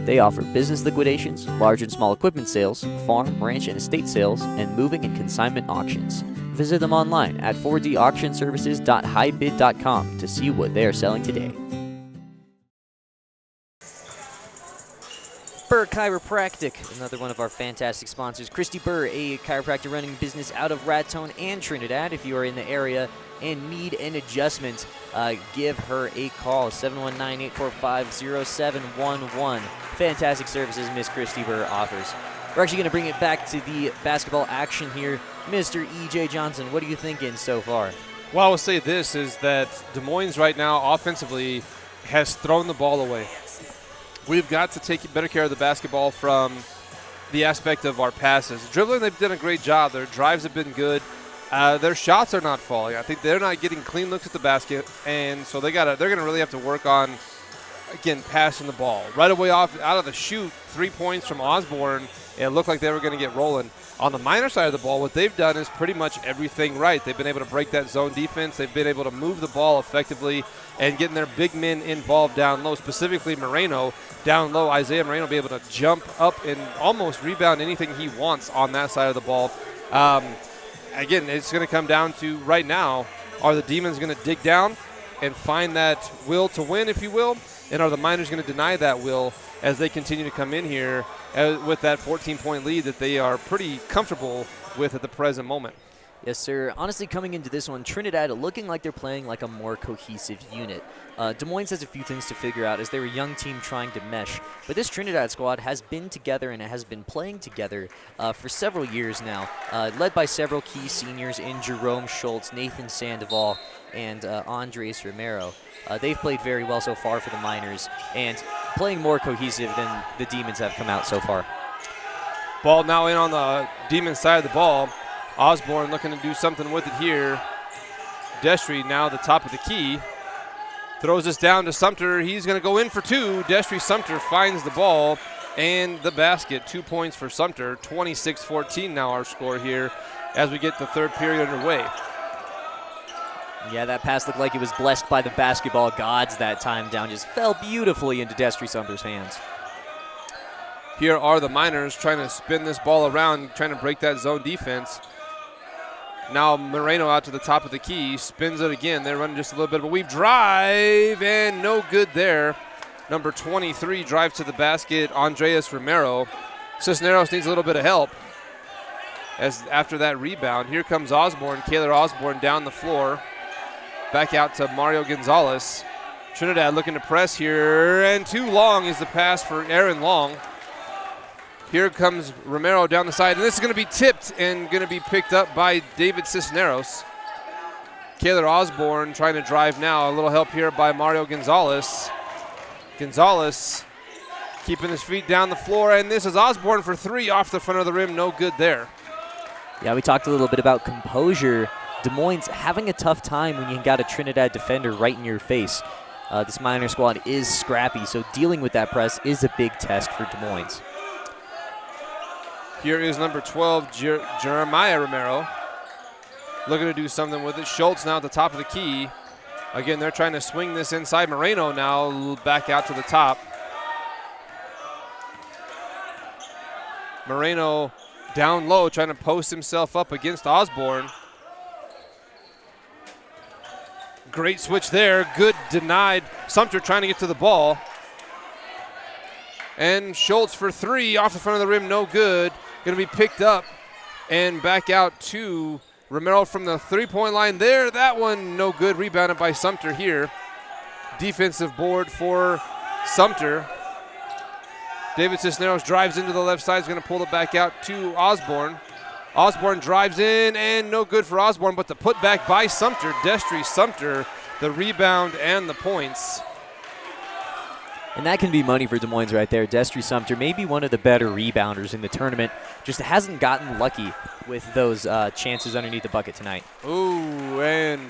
They offer business liquidations, large and small equipment sales, farm, ranch, and estate sales, and moving and consignment auctions. Visit them online at 4dauctionservices.highbid.com to see what they are selling today. Burr Chiropractic, another one of our fantastic sponsors. Christy Burr, a chiropractor running business out of Raton and Trinidad. If you are in the area and need an adjustment, give her a call, 719-845-0711. Fantastic services Miss Christy Burr offers. We're actually going to bring it back to the basketball action here. Mr. E.J. Johnson, what are you thinking so far? Well, I will say this is that Des Moines right now offensively has thrown the ball away. We've got to take better care of the basketball from the aspect of our passes. Dribbling, they've done a great job. Their drives have been good. Their shots are not falling. I think they're not getting clean looks at the basket, and so they're going to really have to work on, again, passing the ball. Right away off out of the shoot, 3 points from Osborne. It looked like they were going to get rolling. On the minor side of the ball, what they've done is pretty much everything right. They've been able to break that zone defense. They've been able to move the ball effectively and getting their big men involved down low, specifically Moreno. Down low, Isaiah Moreno will be able to jump up and almost rebound anything he wants on that side of the ball. Again, it's going to come down to right now, are the Demons going to dig down and find that will to win, if you will, and are the Miners going to deny that will as they continue to come in here with that 14-point lead that they are pretty comfortable with at the present moment? Yes, sir. Honestly, coming into this one, Trinidad looking like they're playing like a more cohesive unit. Des Moines has a few things to figure out as they're a young team trying to mesh. But this Trinidad squad has been together and it has been playing together for several years now, led by several key seniors in Jerome Schultz, Nathan Sandoval, and Andres Romero. They've played very well so far for the Miners and playing more cohesive than the Demons have come out so far. Ball now in on the Demons side of the ball. Osborne looking to do something with it here. Destry now the top of the key. Throws this down to Sumter. He's going to go in for 2. Destry Sumter finds the ball and the basket. 2 points for Sumter. 26-14 now our score here as we get the third period underway. Yeah, that pass looked like it was blessed by the basketball gods that time down. Just fell beautifully into Destry Sumter's hands. Here are the Miners trying to spin this ball around, trying to break that zone defense. Now Moreno out to the top of the key, spins it again. They're running just a little bit of a weave drive, and no good there. Number 23 drives to the basket, Andres Romero. Cisneros needs a little bit of help. As after that rebound, here comes Osborne, Kaylor Osborne down the floor. Back out to Mario Gonzalez. Trinidad looking to press here, and too long is the pass for Aaron Long. Here comes Romero down the side, and this is going to be tipped and going to be picked up by David Cisneros. Kaylor Osborne trying to drive now. A little help here by Mario Gonzalez. Gonzalez keeping his feet down the floor, and this is Osborne for 3 off the front of the rim. No good there. Yeah, we talked a little bit about composure. Des Moines having a tough time when you got a Trinidad defender right in your face. This Miner squad is scrappy, so dealing with that press is a big test for Des Moines. Here is number 12, Jeremiah Romero. Looking to do something with it. Schultz now at the top of the key. Again, they're trying to swing this inside. Moreno now back out to the top. Moreno down low, trying to post himself up against Osborne. Great switch there. Good denied. Sumter trying to get to the ball. And Schultz for 3 off the front of the rim, no good. Going to be picked up and back out to Romero from the three-point line there. That one no good. Rebounded by Sumter here. Defensive board for Sumter. David Cisneros drives into the left side. Is going to pull it back out to Osborne. Osborne drives in and no good for Osborne, but the putback by Sumter. Destry Sumter, the rebound and the points. And that can be money for Des Moines right there. Destry Sumter, maybe one of the better rebounders in the tournament, just hasn't gotten lucky with those chances underneath the bucket tonight. Ooh, and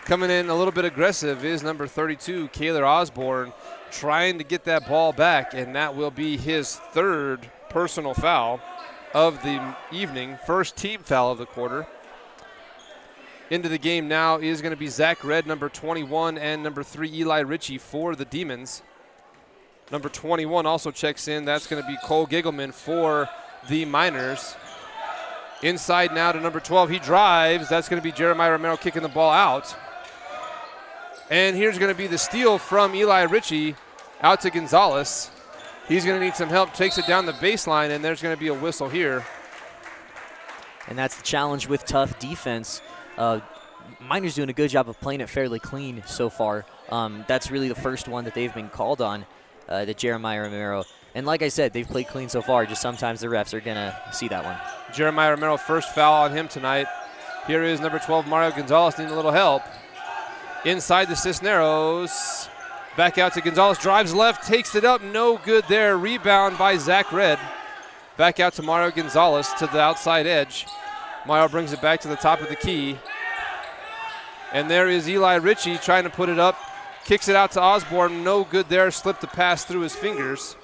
Coming in a little bit aggressive is number 32, Kaylor Osborne, trying to get that ball back, and that will be his third personal foul of the evening, first team foul of the quarter. Into the game now is going to be Zach Redd, number 21, and number 3, Eli Ritchie for the Demons. Number 21 also checks in. That's going to be Cole Giggleman for the Miners. Inside now to number 12. He drives. That's going to be Jeremiah Romero kicking the ball out. And here's going to be the steal from Eli Ritchie out to Gonzalez. He's going to need some help. Takes it down the baseline, and there's going to be a whistle here. And that's the challenge with tough defense. Miners doing a good job of playing it fairly clean so far. That's really the first one that they've been called on, the Jeremiah Romero. And like I said, they've played clean so far, just sometimes the refs are going to see that one. Jeremiah Romero, first foul on him tonight. Here is number 12, Mario Gonzalez, needing a little help. Inside the Cisneros. Back out to Gonzalez, drives left, takes it up, no good there. Rebound by Zach Redd. Back out to Mario Gonzalez to the outside edge. Mario brings it back to the top of the key. And there is Eli Ritchie trying to put it up. Kicks it out to Osborne, no good there. Slipped the pass through his fingers.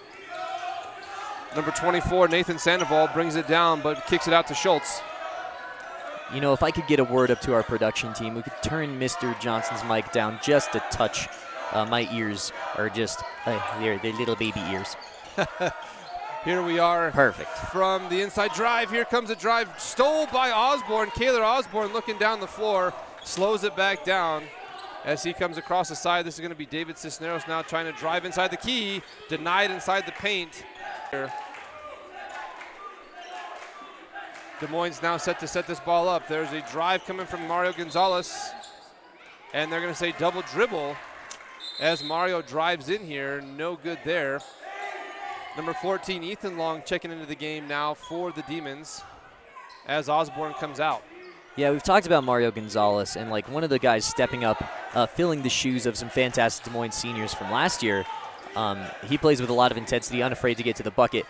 Number 24, Nathan Sandoval, brings it down, but kicks it out to Schultz. You know, if I could get a word up to our production team, we could turn Mr. Johnson's mic down just a touch. My ears are just, they're little baby ears. Here we are. Perfect. From the inside drive. Here comes a drive. Stole by Osborne. Kaylor Osborne looking down the floor. Slows it back down as he comes across the side. This is going to be David Cisneros now trying to drive inside the key. Denied inside the paint. Des Moines now set to set this ball up. There's a drive coming from Mario Gonzalez. And they're going to say double dribble as Mario drives in here. No good there. Number 14, Ethan Long, checking into the game now for the Demons as Osborne comes out. Yeah, we've talked about Mario Gonzalez, and like one of the guys stepping up, filling the shoes of some fantastic Des Moines seniors from last year. He plays with a lot of intensity, unafraid to get to the bucket.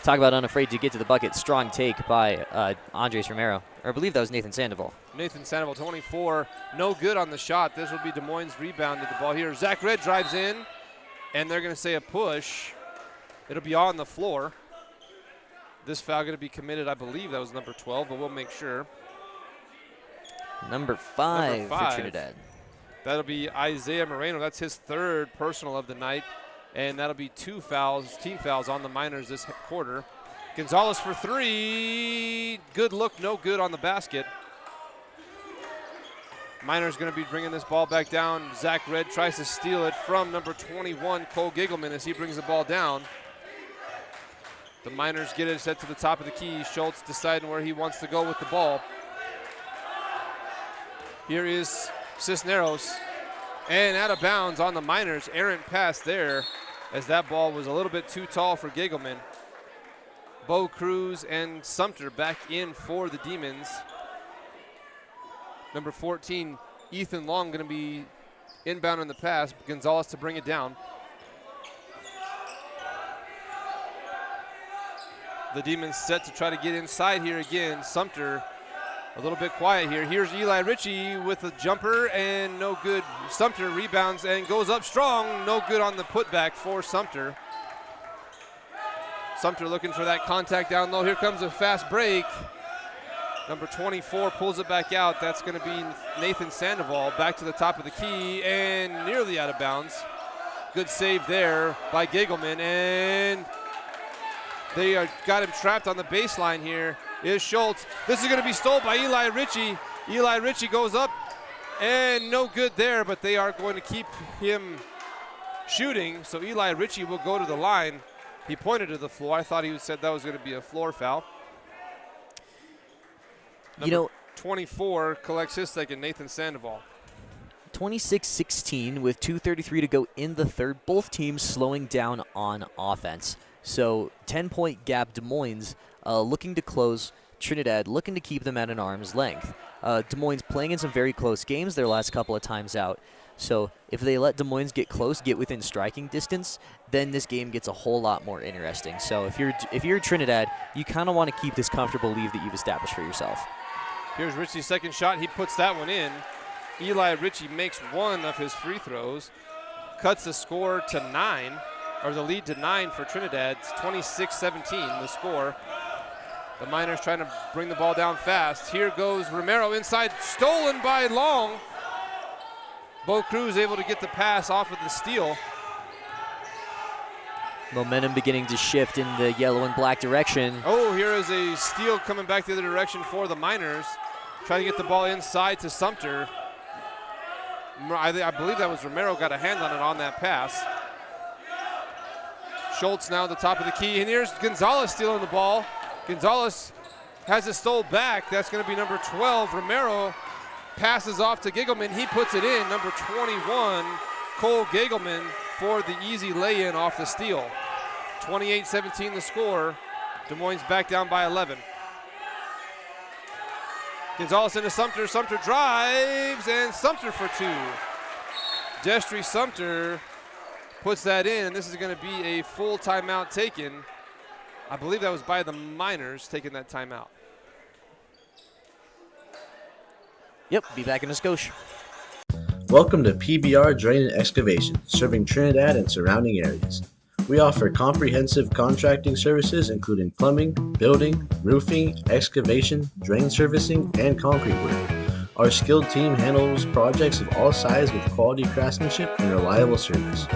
Talk about unafraid to get to the bucket. Strong take by Andres Romero. Or I believe that was Nathan Sandoval. Nathan Sandoval, 24. No good on the shot. This will be Des Moines rebounded the ball here. Zach Redd drives in, and they're going to say a push. It'll be on the floor. This foul going to be committed, I believe that was number 12, but we'll make sure. Number five for Trinidad. That'll be Isaiah Moreno. That's his third personal of the night. And that'll be 2 fouls, team fouls on the Miners this quarter. Gonzalez for 3. Good look, no good on the basket. Miners going to be bringing this ball back down. Zach Redd tries to steal it from number 21, Cole Giggleman, as he brings the ball down. The Miners get it set to the top of the key. Schultz deciding where he wants to go with the ball. Here is Cisneros. And out of bounds on the Miners. Errant pass there as that ball was a little bit too tall for Giggleman. Bo Cruz and Sumter back in for the Demons. Number 14, Ethan Long, going to be inbound in the pass. Gonzalez to bring it down. The Demons set to try to get inside here again. Sumter a little bit quiet here. Here's Eli Ritchie with a jumper and no good. Sumter rebounds and goes up strong. No good on the putback for Sumter. Sumter looking for that contact down low. Here comes a fast break. Number 24 pulls it back out. That's going to be Nathan Sandoval back to the top of the key and nearly out of bounds. Good save there by Giggleman, and they got him trapped on the baseline here. Is Schultz. This is going to be stolen by Eli Ritchie. Eli Ritchie goes up and no good there, but they are going to keep him shooting. So Eli Ritchie will go to the line. He pointed to the floor. I thought he said that was going to be a floor foul. Number 24 collects his second, Nathan Sandoval. 26-16 with 2:33 to go in the third. Both teams slowing down on offense. So 10-point gap. Des Moines looking to close. Trinidad looking to keep them at an arm's length. Des Moines playing in some very close games their last couple of times out. So if they let Des Moines get close, get within striking distance, then this game gets a whole lot more interesting. So if you're Trinidad, you kind of want to keep this comfortable lead that you've established for yourself. Here's Ritchie's second shot. He puts that one in. Eli Ritchie makes one of his free throws, cuts the score to 9, or the lead to 9 for Trinidad. It's 26-17 the score. The Miners trying to bring the ball down fast. Here goes Romero inside, stolen by Long. Bo Cruz able to get the pass off of the steal. Momentum beginning to shift in the yellow and black direction. Oh, here is a steal coming back the other direction for the Miners. Trying to get the ball inside to Sumter. I believe that was Romero got a hand on it on that pass. Schultz now at the top of the key, and here's Gonzalez stealing the ball. Gonzalez has it stole back. That's going to be number 12. Romero passes off to Giggleman. He puts it in. Number 21, Cole Giggleman, for the easy lay-in off the steal. 28-17 the score. Des Moines back down by 11. Gonzalez into Sumter. Sumter drives, and Sumter for 2. Destry Sumter puts that in, and this is going to be a full timeout taken. I believe that was by the Miners taking that timeout. Yep, be back in a skosh. Welcome to PBR Drain and Excavation, serving Trinidad and surrounding areas. We offer comprehensive contracting services including plumbing, building, roofing, excavation, drain servicing, and concrete work. Our skilled team handles projects of all sizes with quality craftsmanship and reliable service.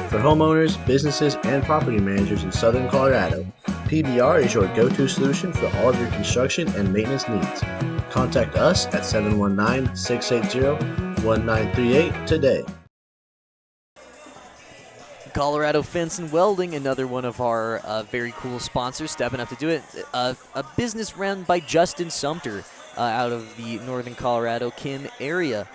For homeowners, businesses, and property managers in Southern Colorado, PBR is your go-to solution for all of your construction and maintenance needs. Contact us at 719-680-1938 today. Colorado Fence and Welding, another one of our very cool sponsors, stepping up to do it. A business run by Justin Sumter out of the Northern Colorado Kim area.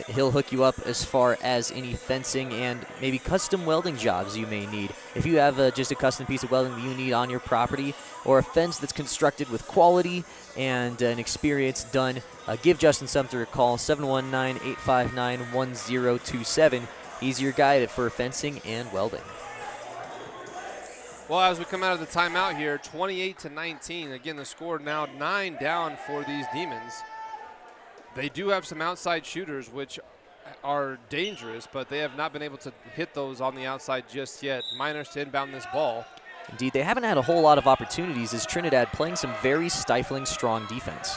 He'll hook you up as far as any fencing and maybe custom welding jobs you may need. If you have just a custom piece of welding that you need on your property, or a fence that's constructed with quality and an experience done, give Justin Sumter a call, 719-859-1027. He's your guide for fencing and welding. Well, as we come out of the timeout here, 28-19. Again, the score now 9 down for these Demons. They do have some outside shooters, which are dangerous, but they have not been able to hit those on the outside just yet. Miners to inbound this ball. Indeed, they haven't had a whole lot of opportunities as Trinidad playing some very stifling, strong defense.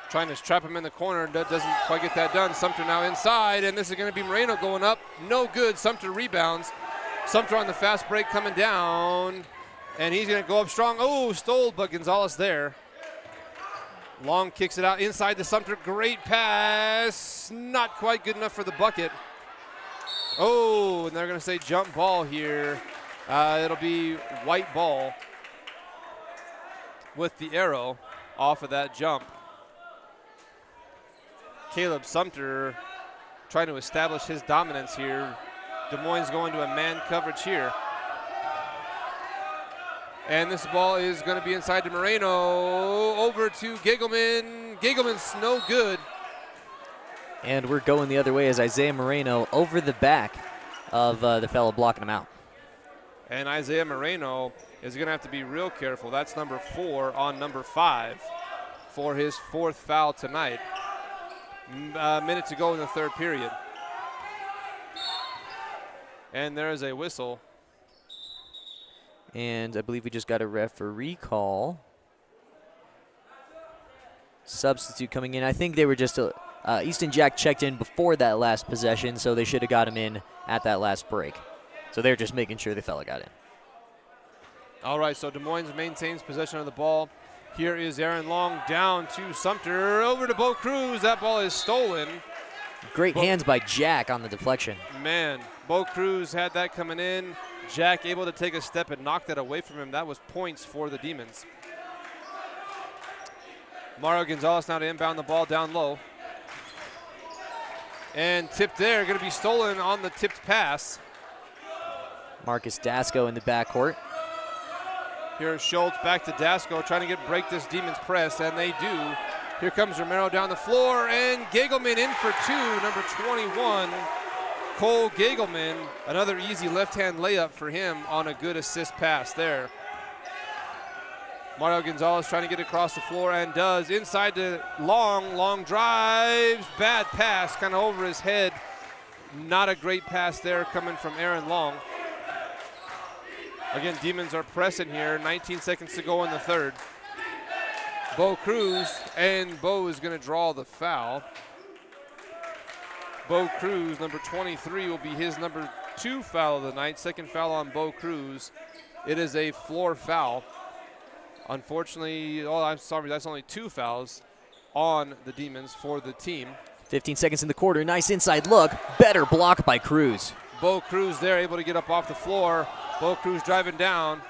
Trying to trap him in the corner, doesn't quite get that done. Sumter now inside, and this is going to be Moreno going up. No good. Sumter rebounds. Sumter on the fast break coming down, and he's going to go up strong. Oh, stole, but Gonzalez there. Long kicks it out inside to Sumter. Great pass. Not quite good enough for the bucket. Oh, and they're going to say jump ball here. It'll be white ball with the arrow off of that jump. Caleb Sumter trying to establish his dominance here. Des Moines going to a man coverage here. And this ball is going to be inside to Moreno. Over to Giggleman. Giggleman's no good. And we're going the other way as Isaiah Moreno over the back of the fellow blocking him out. And Isaiah Moreno is going to have to be real careful. That's number 4 on number 5 for his 4th foul tonight. A minute to go in the 3rd period. And there is a whistle. And I believe we just got a referee call. Substitute coming in. I think they were just, Easton Jack checked in before that last possession, so they should have got him in at that last break. So they're just making sure the fella got in. All right, so Des Moines maintains possession of the ball. Here is Aaron Long down to Sumter. Over to Bo Cruz. That ball is stolen. Great hands by Jack on the deflection. Man, Bo Cruz had that coming in. Jack able to take a step and knock that away from him. That was points for the Demons. Mario Gonzalez now to inbound the ball down low. And tipped there, going to be stolen on the tipped pass. Marcus Dasco in the backcourt. Here's Schultz back to Dasco trying to break this Demons press, and they do. Here comes Romero down the floor, and Giggleman in for 2, number 21. Cole Giggleman, another easy left-hand layup for him on a good assist pass there. Mario Gonzalez trying to get across the floor and does. Inside to long drives. Bad pass, kind of over his head. Not a great pass there coming from Aaron Long. Again, Demons are pressing here. 19 seconds to go in the third. Bo Cruz, and Bo is going to draw the foul. Bo Cruz, number 23, will be his number 2 foul of the night. Second foul on Bo Cruz. It is a floor foul. Unfortunately, I'm sorry, that's only 2 fouls on the Demons for the team. 15 seconds in the quarter. Nice inside look. Better block by Cruz. Bo Cruz there, able to get up off the floor. Bo Cruz driving down.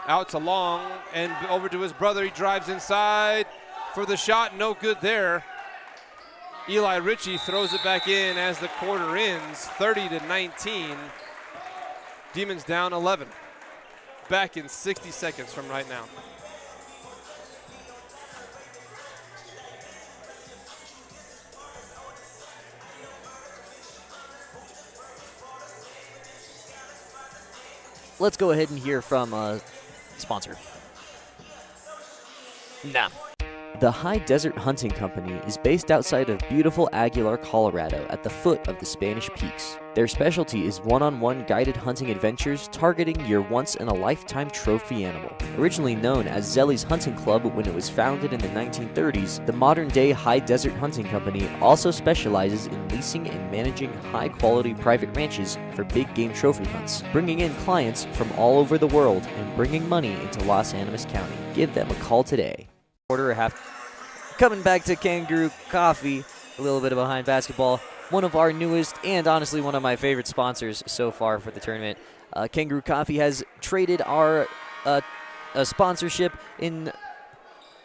Out to Long and over to his brother. He drives inside for the shot. No good there. Eli Ritchie throws it back in as the quarter ends. 30-19. Demons down 11. Back in 60 seconds from right now. Let's go ahead and hear from sponsor. Nah. The High Desert Hunting Company is based outside of beautiful Aguilar, Colorado, at the foot of the Spanish Peaks. Their specialty is one-on-one guided hunting adventures targeting your once-in-a-lifetime trophy animal. Originally known as Zelly's Hunting Club when it was founded in the 1930s, the modern-day High Desert Hunting Company also specializes in leasing and managing high-quality private ranches for big game trophy hunts, bringing in clients from all over the world and bringing money into Los Animas County. Give them a call today. Quarter or half. Coming back to Kangaroo Coffee, a little bit of behind basketball. One of our newest and honestly one of my favorite sponsors so far for the tournament. Kangaroo Coffee has traded our sponsorship in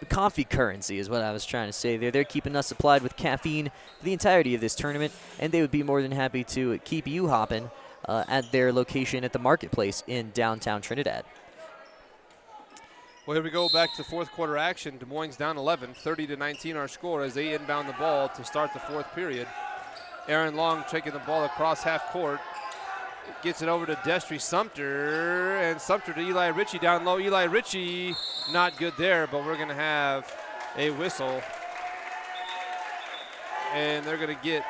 coffee currency is what I was trying to say there. They're keeping us supplied with caffeine for the entirety of this tournament, and they would be more than happy to keep you hopping at their location at the Marketplace in downtown Trinidad. Well, here we go back to fourth quarter action. Des Moines down 11, 30-19 our score as they inbound the ball to start the fourth period. Aaron Long taking the ball across half court. Gets it over to Destry Sumter, and Sumter to Eli Ritchie down low. Eli Ritchie, not good there, but we're going to have a whistle. And they're going to get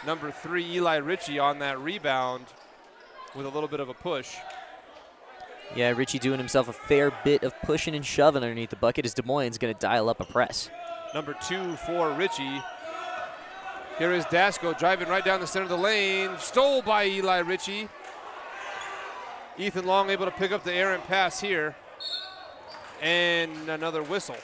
number 3, Eli Ritchie, on that rebound with a little bit of a push. Yeah, Ritchie doing himself a fair bit of pushing and shoving underneath the bucket as Des Moines going to dial up a press. Number 2 for Ritchie. Here is Dasco driving right down the center of the lane. Stole by Eli Ritchie. Ethan Long able to pick up the errant pass here. And another whistle.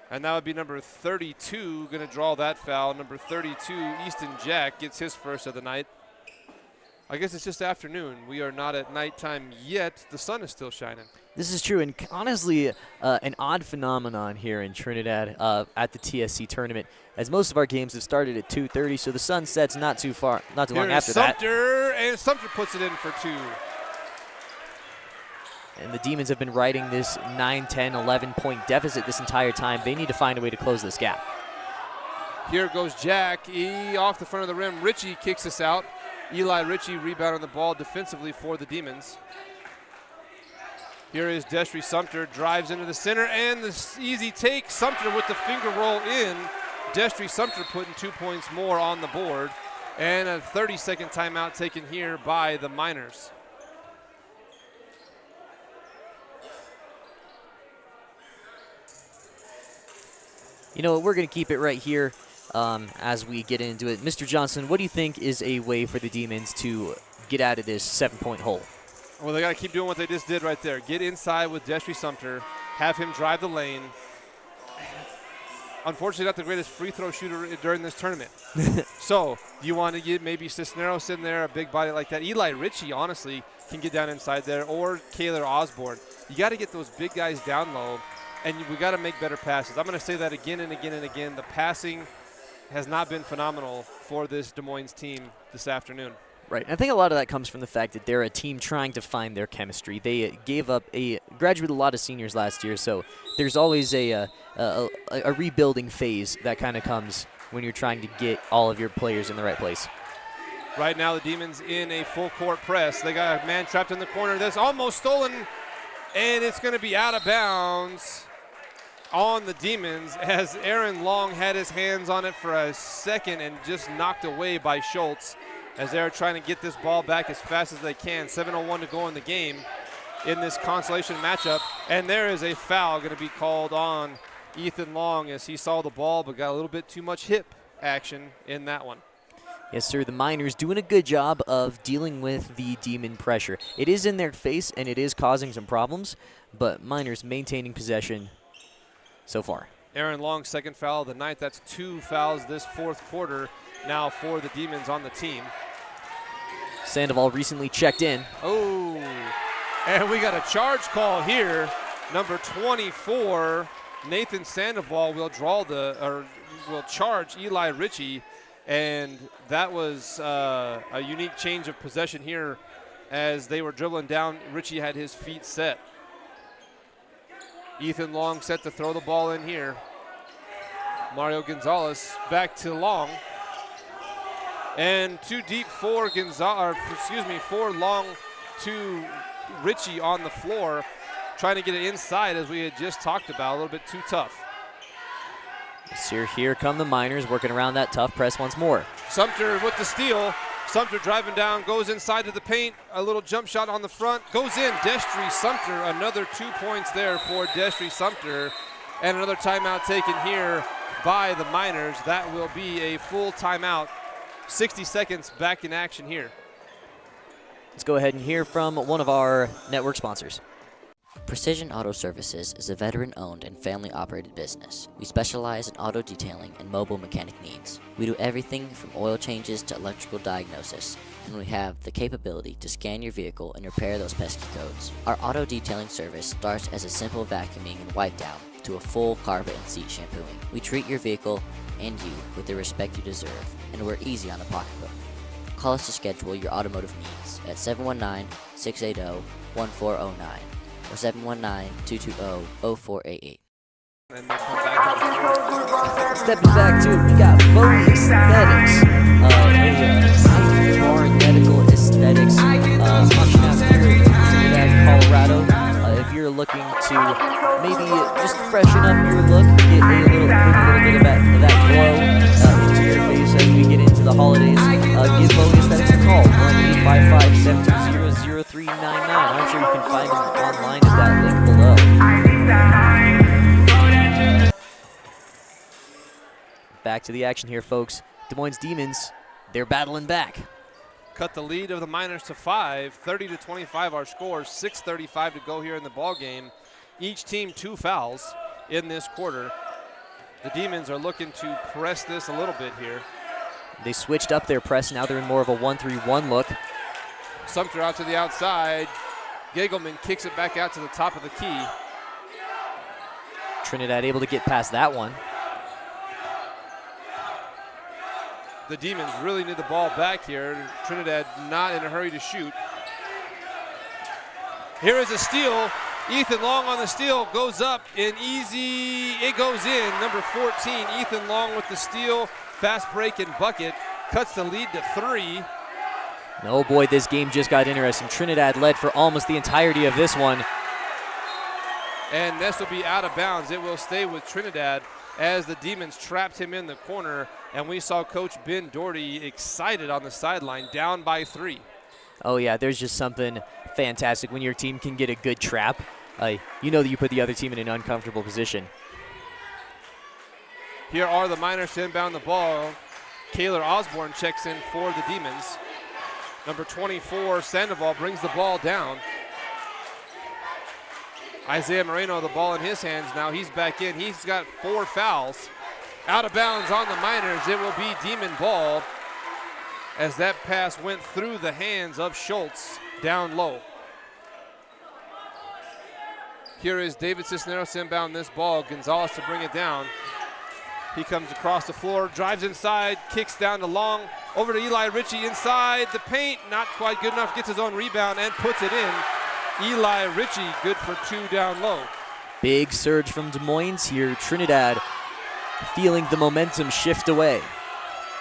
And that would be number 32 going to draw that foul. Number 32, Easton Jack, gets his first of the night. I guess it's just afternoon. We are not at nighttime yet. The sun is still shining. This is true, and honestly, an odd phenomenon here in Trinidad at the TSC tournament, as most of our games have started at 2:30, so the sun sets not too long after that. And Sumter puts it in for 2. And the Demons have been riding this 9, 10, 11-point deficit this entire time. They need to find a way to close this gap. Here goes Jack. Off the front of the rim. Ritchie kicks us out. Eli Ritchie rebounding the ball defensively for the Demons. Here is Destry Sumter, drives into the center, and the easy take. Sumter with the finger roll in. Destry Sumter putting 2 points more on the board. And a 30-second timeout taken here by the Miners. You know what, we're going to keep it right here as we get into it. Mr. Johnson, what do you think is a way for the Demons to get out of this 7-point hole? Well, they got to keep doing what they just did right there. Get inside with Destry Sumter, have him drive the lane. Unfortunately, not the greatest free throw shooter during this tournament. So you want to get maybe Cisneros in there, a big body like that. Eli Ritchie, honestly, can get down inside there, or Kaylor Osborne. You got to get those big guys down low, and we got to make better passes. I'm going to say that again and again and again. The passing has not been phenomenal for this Des Moines team this afternoon. Right. I think a lot of that comes from the fact that they're a team trying to find their chemistry. They graduated a lot of seniors last year, so there's always a rebuilding phase that kind of comes when you're trying to get all of your players in the right place. Right now, the Demons in a full court press. They got a man trapped in the corner. That's almost stolen, And it's going to be out of bounds on the Demons as Aaron Long had his hands on it for a second and just knocked away by Schultz as they're trying to get this ball back as fast as they can. 7:01 to go in the game in this consolation matchup. And there is a foul going to be called on Ethan Long as he saw the ball but got a little bit too much hip action in that one. Yes, sir. The Miners doing a good job of dealing with the Demon pressure. It is in their face, and it is causing some problems, but Miners maintaining possession so far. Aaron Long's second foul of the night. That's 2 fouls this fourth quarter now for the Demons on the team. Sandoval recently checked in. Oh, and we got a charge call here. Number 24, Nathan Sandoval will charge Eli Ritchie. And that was a unique change of possession here as they were dribbling down. Ritchie had his feet set. Ethan Long set to throw the ball in here. Mario Gonzalez back to Long. And too deep for for Long to Ritchie on the floor. Trying to get it inside as we had just talked about, a little bit too tough. So here come the Miners working around that tough press once more. Sumter with the steal. Sumter driving down, goes inside to the paint. A little jump shot on the front, goes in. Destry Sumter, another 2 points there for Destry Sumter. And another timeout taken here by the Miners. That will be a full timeout. 60 seconds back in action here. Let's go ahead and hear from one of our network sponsors. Precision Auto Services is a veteran-owned and family-operated business. We specialize in auto detailing and mobile mechanic needs. We do everything from oil changes to electrical diagnosis, and we have the capability to scan your vehicle and repair those pesky codes. Our auto detailing service starts as a simple vacuuming and wipe down to a full carpet and seat shampooing. We treat your vehicle and you with the respect you deserve, and we're easy on the pocketbook. Call us to schedule your automotive needs at 719-680-1409. or 719-220-0488. Stepping back to it, we got Moines Aesthetics. Bar medical aesthetics option out here in Trinidad, Colorado. If you're looking to maybe just freshen up your look, get a little bit of that glow into your face as we get into the holidays, give Moines Aesthetics a call on 855-720-0399. I'm sure you can find them online at that link below. Back to the action here, folks. Des Moines Demons, they're battling back. Cut the lead of the Miners to 5, 30-25 our score, 6:35 to go here in the ball game. Each team 2 fouls in this quarter. The Demons are looking to press this a little bit here. They switched up their press. Now they're in more of a 1-3-1 look. Sumter out to the outside. Gegelman kicks it back out to the top of the key. Trinidad able to get past that one. The Demons really need the ball back here. Trinidad not in a hurry to shoot. Here is a steal. Ethan Long on the steal, goes up and easy, it goes in. Number 14, Ethan Long with the steal. Fast break and bucket, cuts the lead to 3. Oh boy, this game just got interesting. Trinidad led for almost the entirety of this one. And this will be out of bounds. It will stay with Trinidad as the Demons trapped him in the corner. And we saw Coach Ben Doherty excited on the sideline, down by 3. Oh yeah, there's just something fantastic when your team can get a good trap. You know that you put the other team in an uncomfortable position. Here are the Miners to inbound the ball. Kaylor Osborne checks in for the Demons. Number 24, Sandoval, brings the ball down. Isaiah Moreno, the ball in his hands now. He's back in. He's got 4 fouls. Out of bounds on the Miners. It will be Demon ball as that pass went through the hands of Schultz down low. Here is David Cisneros to inbound this ball. Gonzalez to bring it down. He comes across the floor, drives inside, kicks down to Long. Over to Eli Ritchie inside the paint. Not quite good enough. Gets his own rebound and puts it in. Eli Ritchie good for 2 down low. Big surge from Des Moines here. Trinidad feeling the momentum shift away.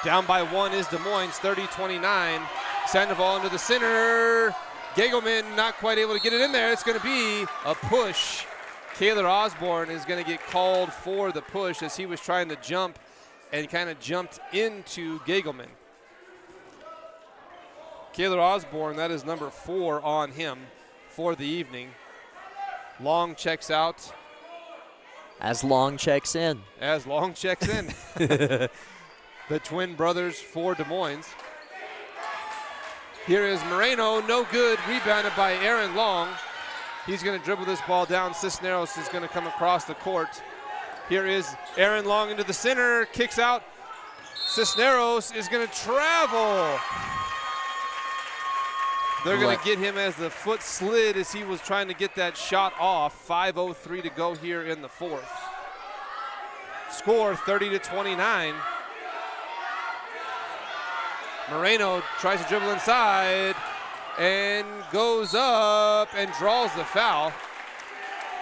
Down by 1 is Des Moines, 30-29. Sandoval into the center. Gagelman not quite able to get it in there. It's going to be a push. Kaylor Osborne is going to get called for the push as he was trying to jump and kind of jumped into Gagelman. Kaylor Osborne, that is number 4 on him for the evening. Long checks out. As Long checks in. As Long checks in. The twin brothers for Des Moines. Here is Moreno, no good, rebounded by Aaron Long. He's going to dribble this ball down. Cisneros is going to come across the court. Here is Aaron Long into the center, kicks out. Cisneros is going to travel. They're going to get him as the foot slid as he was trying to get that shot off. 5:03 to go here in the fourth. Score 30-29. Moreno tries to dribble inside and goes up and draws the foul.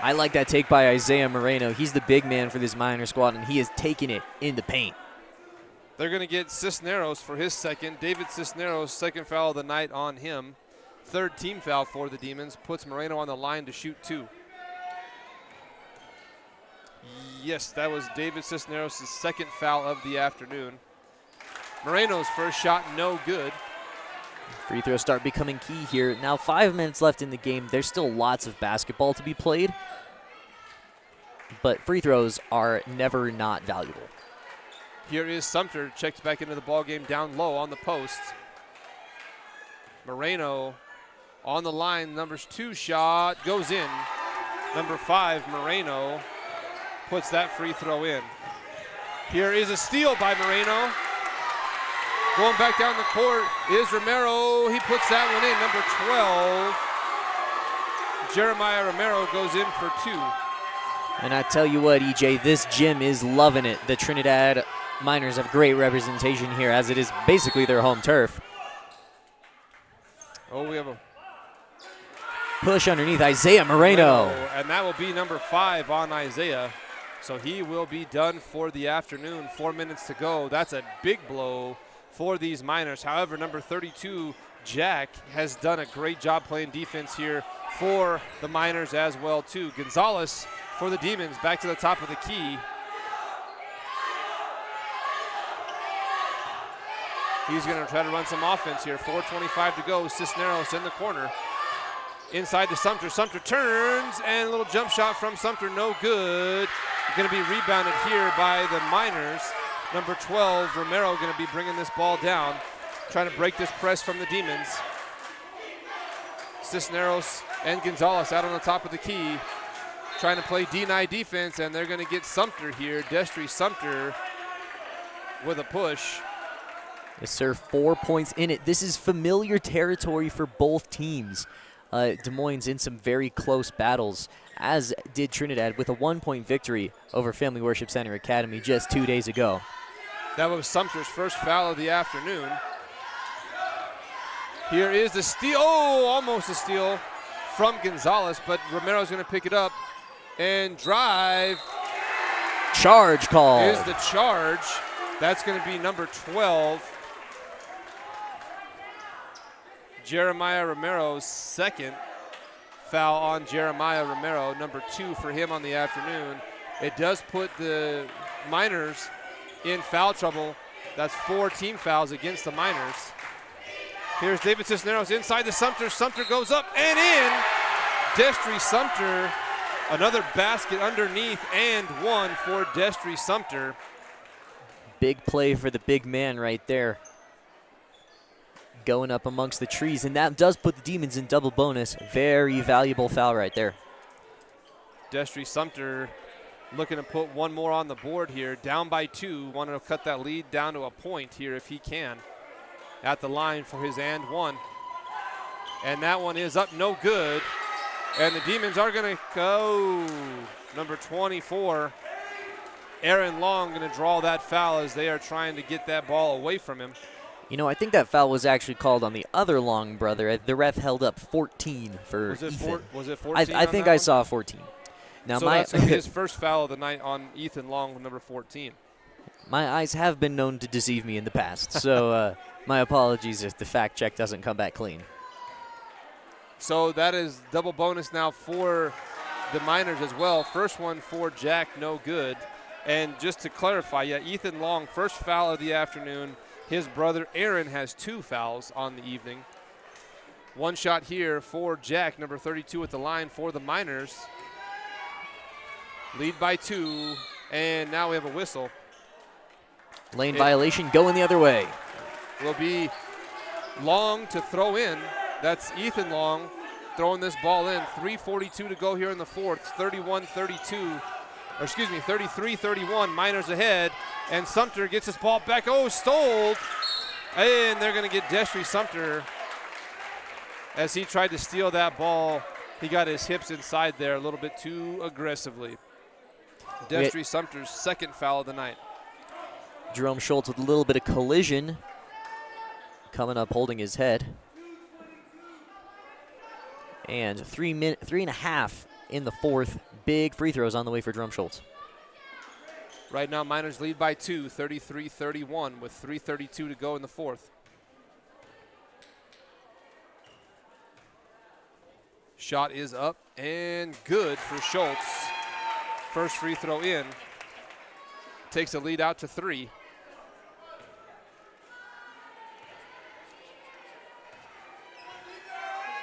I like that take by Isaiah Moreno. He's the big man for this Miner squad, and he is taking it in the paint. They're going to get Cisneros for his second. David Cisneros, second foul of the night on him. Third team foul for the Demons. Puts Moreno on the line to shoot 2. Yes, that was David Cisneros' second foul of the afternoon. Moreno's first shot, no good. Free throws start becoming key here. Now 5 minutes left in the game. There's still lots of basketball to be played, but free throws are never not valuable. Here is Sumter, checks back into the ball game down low on the post. Moreno on the line, number's 2 shot goes in. Number 5, Moreno, puts that free throw in. Here is a steal by Moreno. Going back down the court is Romero. He puts that one in, number 12. Jeremiah Romero goes in for 2. And I tell you what, EJ, this gym is loving it. The Trinidad Miners have great representation here, as it is basically their home turf. Oh, we have a push underneath Isaiah Moreno. And that will be number 5 on Isaiah. So he will be done for the afternoon. 4 minutes to go. That's a big blow for these Miners. However, number 32, Jack, has done a great job playing defense here for the Miners as well, too. Gonzalez for the Demons, back to the top of the key. He's going to try to run some offense here. 4:25 to go. Cisneros in the corner. Inside to Sumter. Sumter turns, and a little jump shot from Sumter, no good. Going to be rebounded here by the Miners. Number 12, Romero, going to be bringing this ball down, trying to break this press from the Demons. Cisneros and Gonzalez out on the top of the key, trying to play deny defense, and they're going to get Sumter here. Destry Sumter with a push. Yes, sir, 4 points in it. This is familiar territory for both teams. Des Moines in some very close battles, as did Trinidad with a 1-point victory over Family Worship Center Academy just 2 days ago. That was Sumter's first foul of the afternoon. Here is the steal. Oh, almost a steal from Gonzalez, but Romero's going to pick it up and drive. Charge call. Is the charge. That's going to be number 12. Jeremiah Romero's second foul on Jeremiah Romero, number 2 for him on the afternoon. It does put the Miners in foul trouble. That's 4 team fouls against the Miners. Here's David Cisneros inside the Sumter. Sumter goes up and in. Destry Sumter, another basket underneath and one for Destry Sumter. Big play for the big man right there. Going up amongst the trees, and that does put the Demons in double bonus. Very valuable foul right there. Destry Sumter looking to put one more on the board here. Down by 2, wanting to cut that lead down to a point here if he can. At the line for his and one. And that one is up, no good. And the Demons are going to go. Number 24, Aaron Long, going to draw that foul as they are trying to get that ball away from him. You know, I think that foul was actually called on the other Long brother. The ref held up 14 for Ethan. Was it 14? I think I saw 14. Now so that's going to be his first foul of the night on Ethan Long with number 14. My eyes have been known to deceive me in the past, so my apologies if the fact check doesn't come back clean. So that is double bonus now for the Miners as well. First one for Jack, no good. And just to clarify, yeah, Ethan Long, first foul of the afternoon. His brother Aaron has 2 fouls on the evening. One shot here for Jack, number 32 at the line for the Miners. Lead by 2, and now we have a whistle. Lane violation going the other way. Will be Long to throw in. That's Ethan Long throwing this ball in. 3:42 to go here in the fourth. 33-31. Miners ahead, and Sumter gets his ball back. Oh, stole. And they're going to get Destry Sumter as he tried to steal that ball. He got his hips inside there a little bit too aggressively. Destry Sumter's second foul of the night. Jerome Schultz with a little bit of collision coming up, holding his head. And 3.5 in the fourth. Big free throws on the way for Jerome Schultz. Right now, Miners lead by 2, 33-31, with 3:32 to go in the fourth. Shot is up and good for Schultz. First free throw in. Takes the lead out to 3.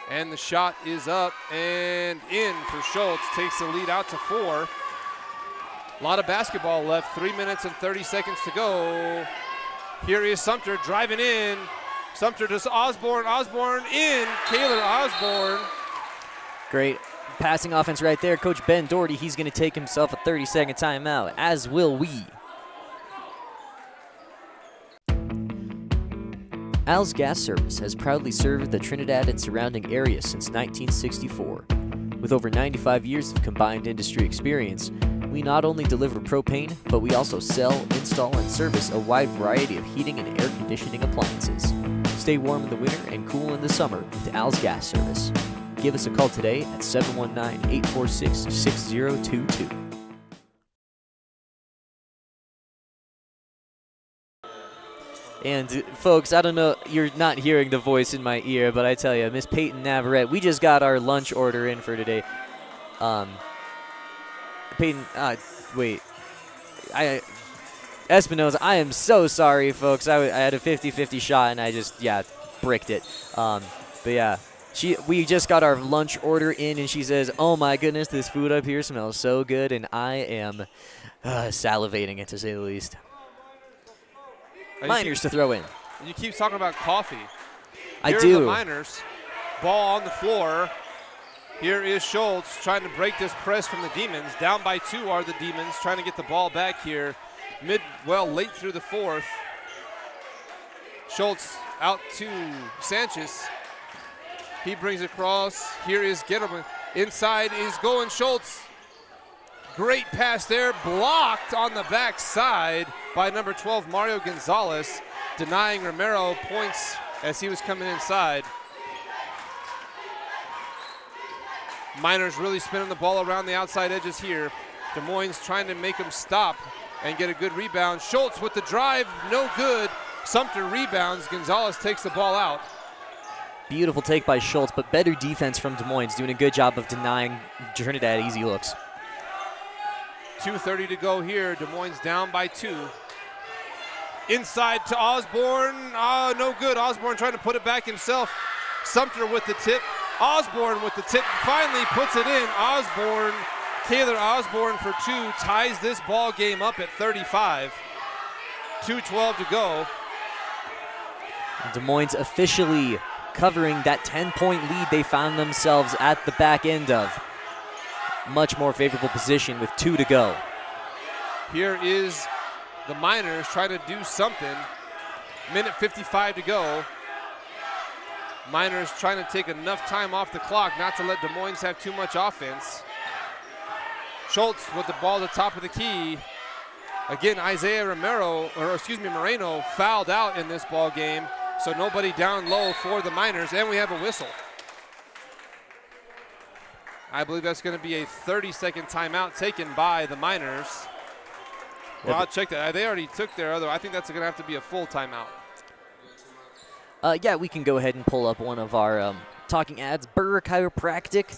And the shot is up and in for Schultz. Takes the lead out to 4. A lot of basketball left. 3 minutes and 30 seconds to go. Here is Sumter driving in. Sumter to Osborne. Osborne in. Kaylor Osborne. Great passing offense right there. Coach Ben Doherty, he's going to take himself a 30-second timeout, as will we. Al's Gas Service has proudly served the Trinidad and surrounding area since 1964. With over 95 years of combined industry experience, we not only deliver propane, but we also sell, install, and service a wide variety of heating and air conditioning appliances. Stay warm in the winter and cool in the summer with Al's Gas Service. Give us a call today at 719-846-6022. And folks, I don't know, you're not hearing the voice in my ear, but I tell you, Miss Peyton Navarrete, we just got our lunch order in for today. Peyton, Espinoza, I am so sorry, folks. I had a 50-50 shot, and I just, bricked it. But yeah, we just got our lunch order in, and she says, oh my goodness, this food up here smells so good, and I am salivating it, to say the least. Miners to throw in. You keep talking about coffee. I do. Here are the Miners. Ball on the floor. Here is Schultz trying to break this press from the Demons. Down by 2 are the Demons, trying to get the ball back here. Late through the fourth. Schultz out to Sanchez. He brings it across. Here is Gettleman. Inside is going Schultz. Great pass there, blocked on the backside by number 12, Mario Gonzalez, denying Romero points as he was coming inside. Miners really spinning the ball around the outside edges here. Des Moines trying to make him stop and get a good rebound. Schultz with the drive, no good. Sumter rebounds, Gonzalez takes the ball out. Beautiful take by Schultz, but better defense from Des Moines, doing a good job of denying Trinidad easy looks. 2:30 to go here. Des Moines down by 2. Inside to Osborne. No good. Osborne trying to put it back himself. Sumter with the tip. Osborne with the tip. Finally puts it in. Osborne, Kaylor Osborne for 2, ties this ball game up at 35. 2:12 to go. Des Moines officially covering that 10-point lead they found themselves at the back end of. Much more favorable position with 2 to go. Here is the Miners trying to do something. Minute 55 to go. Miners trying to take enough time off the clock not to let Des Moines have too much offense. Schultz with the ball at the top of the key. Again, Moreno fouled out in this ball game, so nobody down low for the Miners, and we have a whistle. I believe that's going to be a 30-second timeout taken by the Miners. Well, I'll check that. They already took their other. I think that's going to have to be a full timeout. Yeah, we can go ahead and pull up one of our talking ads, Burr Chiropractic.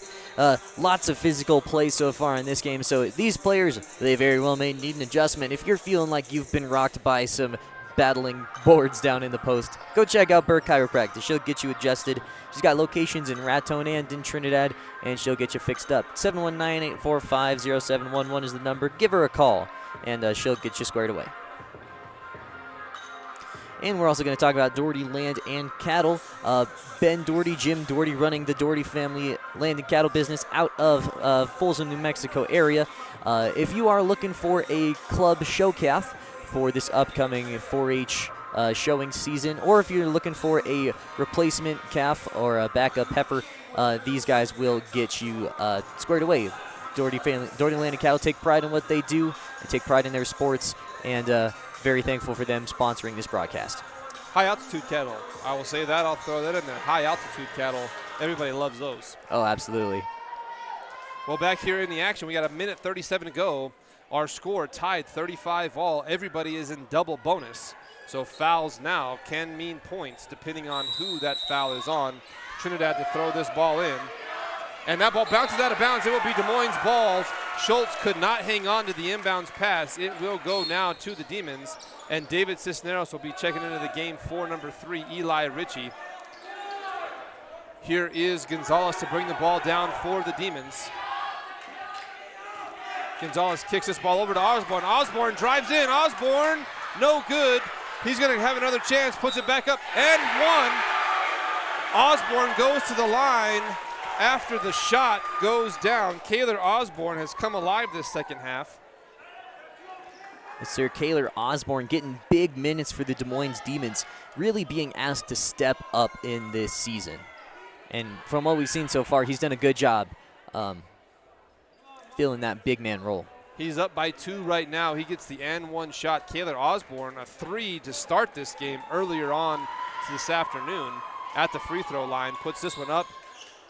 Lots of physical play so far in this game. So these players, they very well may need an adjustment. If you're feeling like you've been rocked by some battling boards down in the post, go check out Burr Chiropractic. She'll get you adjusted. She's got locations in Raton and in Trinidad, and she'll get you fixed up. 719-845-0711 is the number. Give her a call, and she'll get you squared away. And we're also going to talk about Doherty Land and Cattle. Ben Doherty, Jim Doherty running the Doherty family land and cattle business out of Folsom, New Mexico area. If you are looking for a club show calf for this upcoming 4-H showing season, or if you're looking for a replacement calf or a backup heifer, these guys will get you squared away. Doherty Land and Cattle take pride in what they do. They take pride in their sports, and very thankful for them sponsoring this broadcast. High altitude cattle. I will say that. I'll throw that in there. High altitude cattle. Everybody loves those. Oh, absolutely. Well, back here in the action, we got 1:37 to go. Our score tied 35-all. Everybody is in double bonus. So fouls now can mean points depending on who that foul is on. Trinidad to throw this ball in. And that ball bounces out of bounds. It will be Des Moines' ball. Schultz could not hang on to the inbounds pass. It will go now to the Demons. And David Cisneros will be checking into the game for number 3, Eli Ritchie. Here is Gonzalez to bring the ball down for the Demons. Gonzalez kicks this ball over to Osborne. Osborne drives in. Osborne, no good. He's going to have another chance, puts it back up, and one. Osborne goes to the line after the shot goes down. Kaylor Osborne has come alive this second half. Yes, sir. Kaylor Osborne getting big minutes for the Des Moines Demons, really being asked to step up in this season. And from what we've seen so far, he's done a good job filling that big man role. He's up by 2 right now. He gets the and-1 shot. Kaylor Osborne, a 3 to start this game earlier on this afternoon at the free throw line. Puts this one up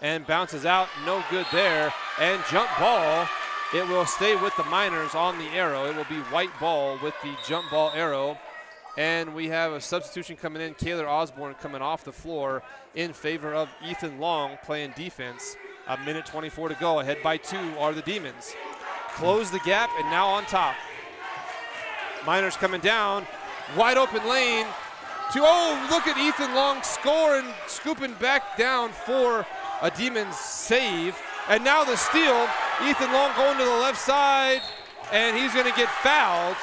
and bounces out. No good there. And jump ball. It will stay with the Miners on the arrow. It will be white ball with the jump ball arrow. And we have a substitution coming in. Kaylor Osborne coming off the floor in favor of Ethan Long playing defense. 1:24 to go. Ahead by 2 are the Demons. Close the gap and now on top. Miners coming down. Wide open lane. Look at Ethan Long scoring, scooping back down for a Demons save. And now the steal. Ethan Long going to the left side, and he's going to get fouled.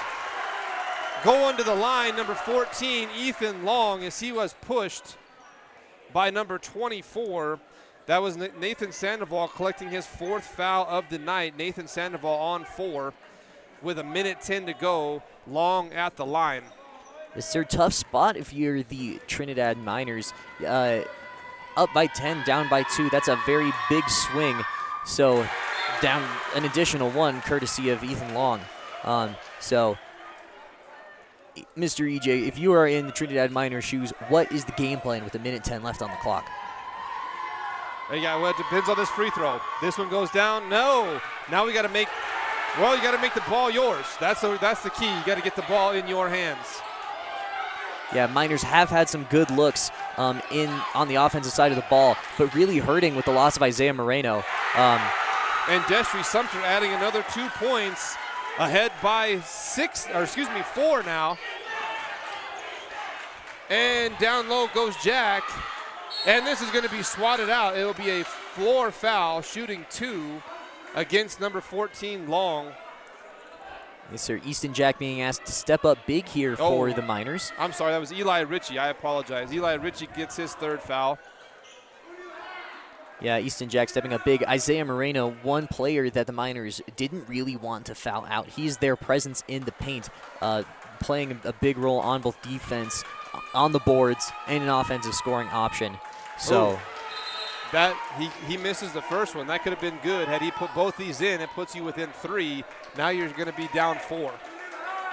Going to the line, number 14, Ethan Long, as he was pushed by number 24. That was Nathan Sandoval collecting his 4th foul of the night. Nathan Sandoval on 4 with 1:10 to go. Long at the line. It's their tough spot if you're the Trinidad Miners. Up by 10, down by 2. That's a very big swing. So down an additional 1 courtesy of Ethan Long. So Mr. EJ, if you are in the Trinidad Miners shoes, what is the game plan with 1:10 left on the clock? Well, it depends on this free throw. This one goes down. No. Now we got to make. Well, you got to make the ball yours. That's the key. You got to get the ball in your hands. Yeah, Miners have had some good looks on the offensive side of the ball, but really hurting with the loss of Isaiah Moreno. And Destry Sumter adding another 2 points, ahead by 4 now. And down low goes Jack. And this is going to be swatted out. It'll be a floor foul, shooting 2 against number 14, Long. Yes, sir. Easton Jack being asked to step up big here for the Miners. I'm sorry, that was Eli Ritchie. I apologize. Eli Ritchie gets his 3rd foul. Yeah, Easton Jack stepping up big. Isaiah Moreno, one player that the Miners didn't really want to foul out. He's their presence in the paint, playing a big role on both defense, on the boards, and an offensive scoring option. So that he misses the first one. That could have been good. Had he put both these in, it puts you within 3. Now you're going to be down 4.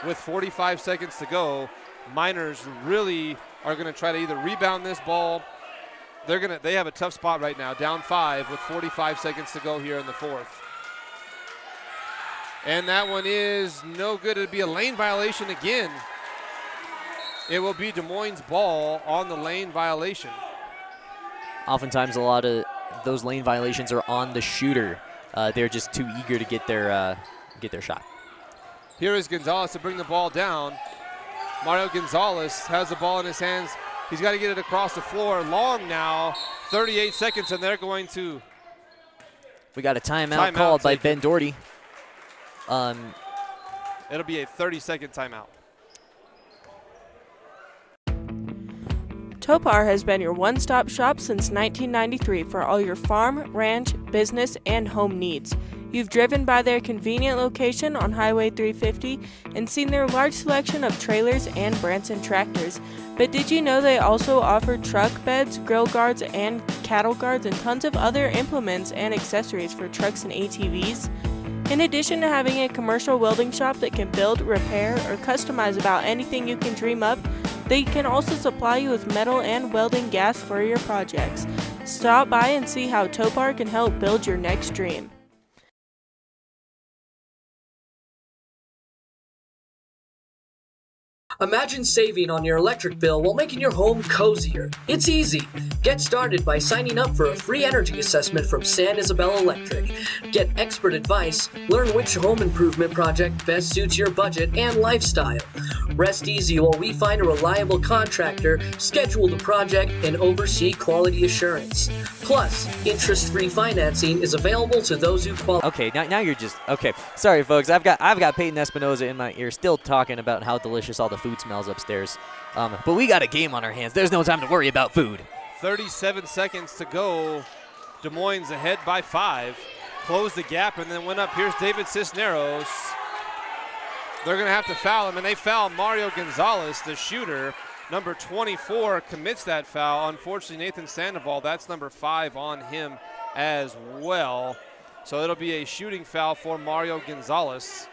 With 45 seconds to go, Miners really are going to try to either rebound this ball. They have a tough spot right now, down 5 with 45 seconds to go here in the 4th. And that one is no good. It'd be a lane violation again. It will be Des Moines' ball on the lane violation. oftentimes a lot of those lane violations are on the shooter. They're just too eager to get their shot. Here is Gonzalez to bring the ball down. Mario Gonzalez has the ball in his hands. He's got to get it across the floor. Long now, 38 seconds, and they're going to. We got a timeout called by Ben Doherty. It'll be a 30-second timeout. Topar has been your one-stop shop since 1993 for all your farm, ranch, business, and home needs. You've driven by their convenient location on Highway 350 and seen their large selection of trailers and Branson tractors. But did you know they also offer truck beds, grill guards, and cattle guards, and tons of other implements and accessories for trucks and ATVs? In addition to having a commercial welding shop that can build, repair, or customize about anything you can dream up, they can also supply you with metal and welding gas for your projects. Stop by and see how Topar can help build your next dream. Imagine saving on your electric bill while making your home cozier. It's easy. Get started by signing up for a free energy assessment from San Isabel Electric. Get expert advice, learn which home improvement project best suits your budget and lifestyle. Rest easy while we find a reliable contractor, schedule the project, and oversee quality assurance. Plus, interest-free financing is available to those who qualify. Okay, now you're just okay. Sorry, folks. I've got Peyton Espinoza in my ear, still talking about how delicious all the food smells upstairs. But we got a game on our hands. There's no time to worry about food. 37 seconds to go. Des Moines ahead by 5. Closed the gap and then went up. Here's David Cisneros. They're going to have to foul him, and they foul Mario Gonzalez, the shooter. Number 24 commits that foul. Unfortunately, Nathan Sandoval, that's number 5 on him as well. So it'll be a shooting foul for Mario Gonzalez.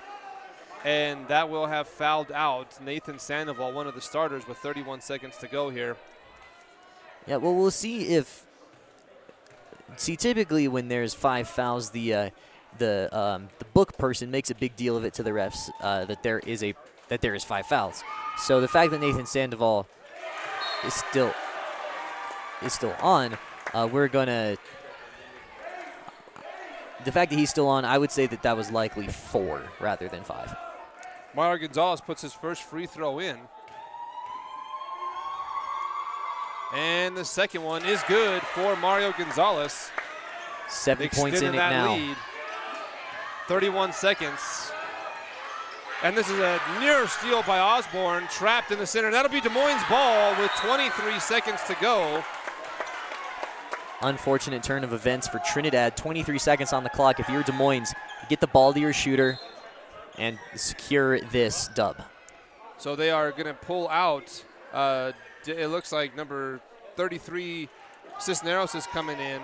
And that will have fouled out Nathan Sandoval, one of the starters, with 31 seconds to go here. Yeah, well, we'll see if. See, typically when there's 5 fouls, the book person makes a big deal of it to the refs that there is 5 fouls. So the fact that Nathan Sandoval is still on, we're gonna. The fact that he's still on, I would say that was likely 4 rather than 5. Mario Gonzalez puts his first free throw in. And the second one is good for Mario Gonzalez. 7 points in it now. Lead. 31 seconds. And this is a near steal by Osborne, trapped in the center. That'll be Des Moines' ball with 23 seconds to go. Unfortunate turn of events for Trinidad. 23 seconds on the clock. If you're Des Moines, get the ball to your shooter and secure this dub. So they are going to pull out. It looks like number 33, Cisneros, is coming in.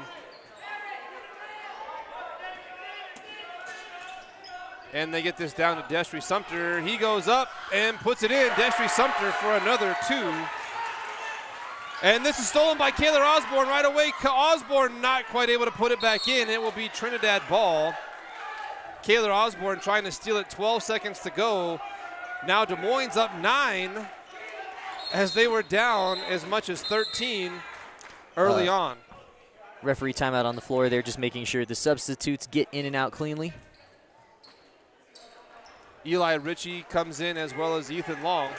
And they get this down to Destry Sumter. He goes up and puts it in. Destry Sumter for another 2. And this is stolen by Kaylor Osborne right away. Osborne not quite able to put it back in. It will be Trinidad ball. Kaylor Osborne trying to steal it. 12 seconds to go. Now Des Moines up 9 as they were down as much as 13 early on. Referee timeout on the floor. They're just making sure the substitutes get in and out cleanly. Eli Ritchie comes in as well as Ethan Long.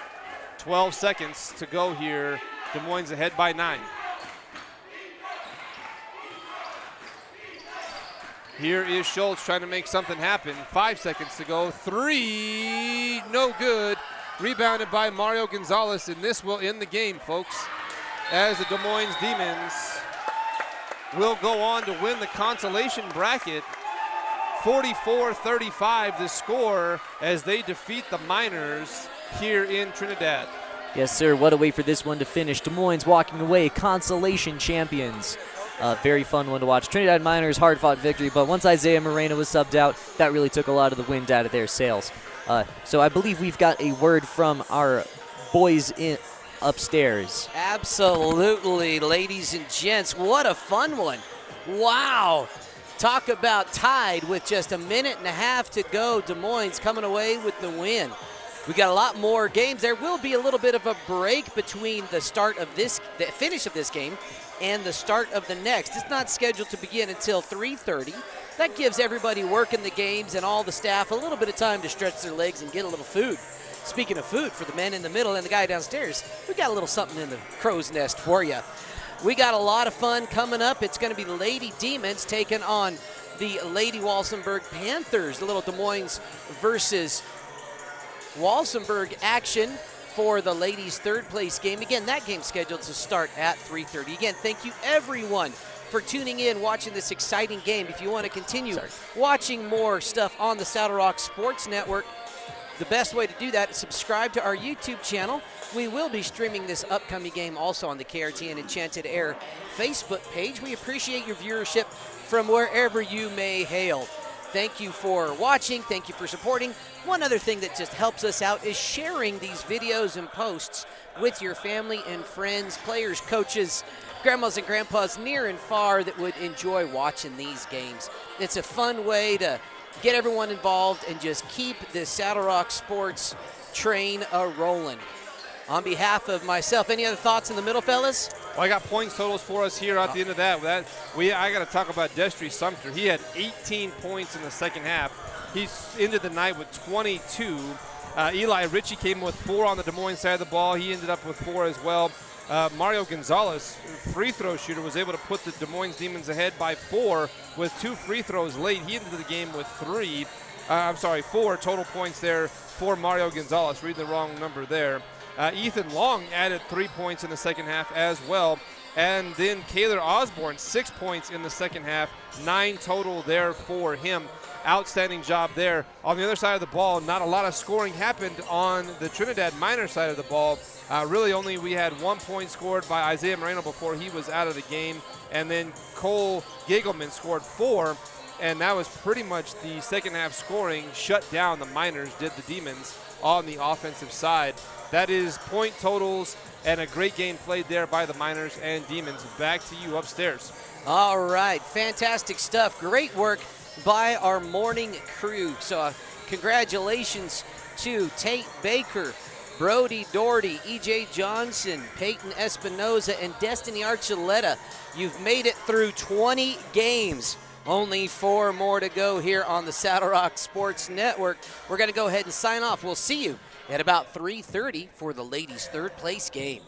12 seconds to go here. Des Moines ahead by 9. Here is Schultz trying to make something happen. 5 seconds to go. 3, no good. Rebounded by Mario Gonzalez, and this will end the game, folks, as the Des Moines Demons will go on to win the consolation bracket. 44-35 the score as they defeat the Miners here in Trinidad. Yes, sir. What a way for this one to finish. Des Moines walking away consolation champions. Very fun one to watch. Trinidad Miners, hard-fought victory, but once Isaiah Moreno was subbed out, that really took a lot of the wind out of their sails. So I believe we've got a word from our boys upstairs. Absolutely, ladies and gents. What a fun one. Wow. Talk about tied with just a minute and a half to go. Des Moines coming away with the win. We got a lot more games. There will be a little bit of a break between the finish of this game and the start of the next. It's not scheduled to begin until 3:30. That gives everybody working the games and all the staff a little bit of time to stretch their legs and get a little food. Speaking of food, for the men in the middle and the guy downstairs, we got a little something in the crow's nest for you. We got a lot of fun coming up. It's going to be the Lady Demons taking on the Lady Walsenburg Panthers. The little Des Moines versus Walsenburg action for the ladies' third place game. Again, that game's scheduled to start at 3:30. Again, thank you everyone for tuning in, watching this exciting game. If you want to continue watching more stuff on the Saddle Rock Sports Network, the best way to do that is subscribe to our YouTube channel. We will be streaming this upcoming game also on the KRTN Enchanted Air Facebook page. We appreciate your viewership from wherever you may hail. Thank you for watching. Thank you for supporting. One other thing that just helps us out is sharing these videos and posts with your family and friends, players, coaches, grandmas and grandpas near and far that would enjoy watching these games. It's a fun way to get everyone involved and just keep this Saddle Rock Sports train a-rolling. On behalf of myself, any other thoughts in the middle, fellas? Well, I got points totals for us here at the end of that. I got to talk about Destry Sumter. He had 18 points in the second half. He's ended the night with 22. Eli Ritchie came with 4 on the Des Moines side of the ball. He ended up with 4 as well. Mario Gonzalez, free throw shooter, was able to put the Des Moines Demons ahead by 4 with 2 free throws late. He ended the game with 4 total points there for Mario Gonzalez. Reading the wrong number there. Ethan Long added 3 points in the second half as well. And then Kaylor Osborne, 6 points in the second half, 9 total there for him. Outstanding job there. On the other side of the ball, not a lot of scoring happened on the Trinidad Minor side of the ball. Really only we had 1 point scored by Isaiah Moreno before he was out of the game. And then Cole Giggleman scored 4. And that was pretty much the second half scoring. Shut down the Miners, did the Demons on the offensive side. That is point totals and a great game played there by the Miners and Demons. Back to you upstairs. All right, fantastic stuff. Great work by our morning crew. So congratulations to Tate Baker, Brody Doherty, E.J. Johnson, Peyton Espinoza, and Destiny Archuleta. You've made it through 20 games. Only 4 more to go here on the Saddle Rock Sports Network. We're going to go ahead and sign off. We'll see you at about 3:30 for the ladies' third place game.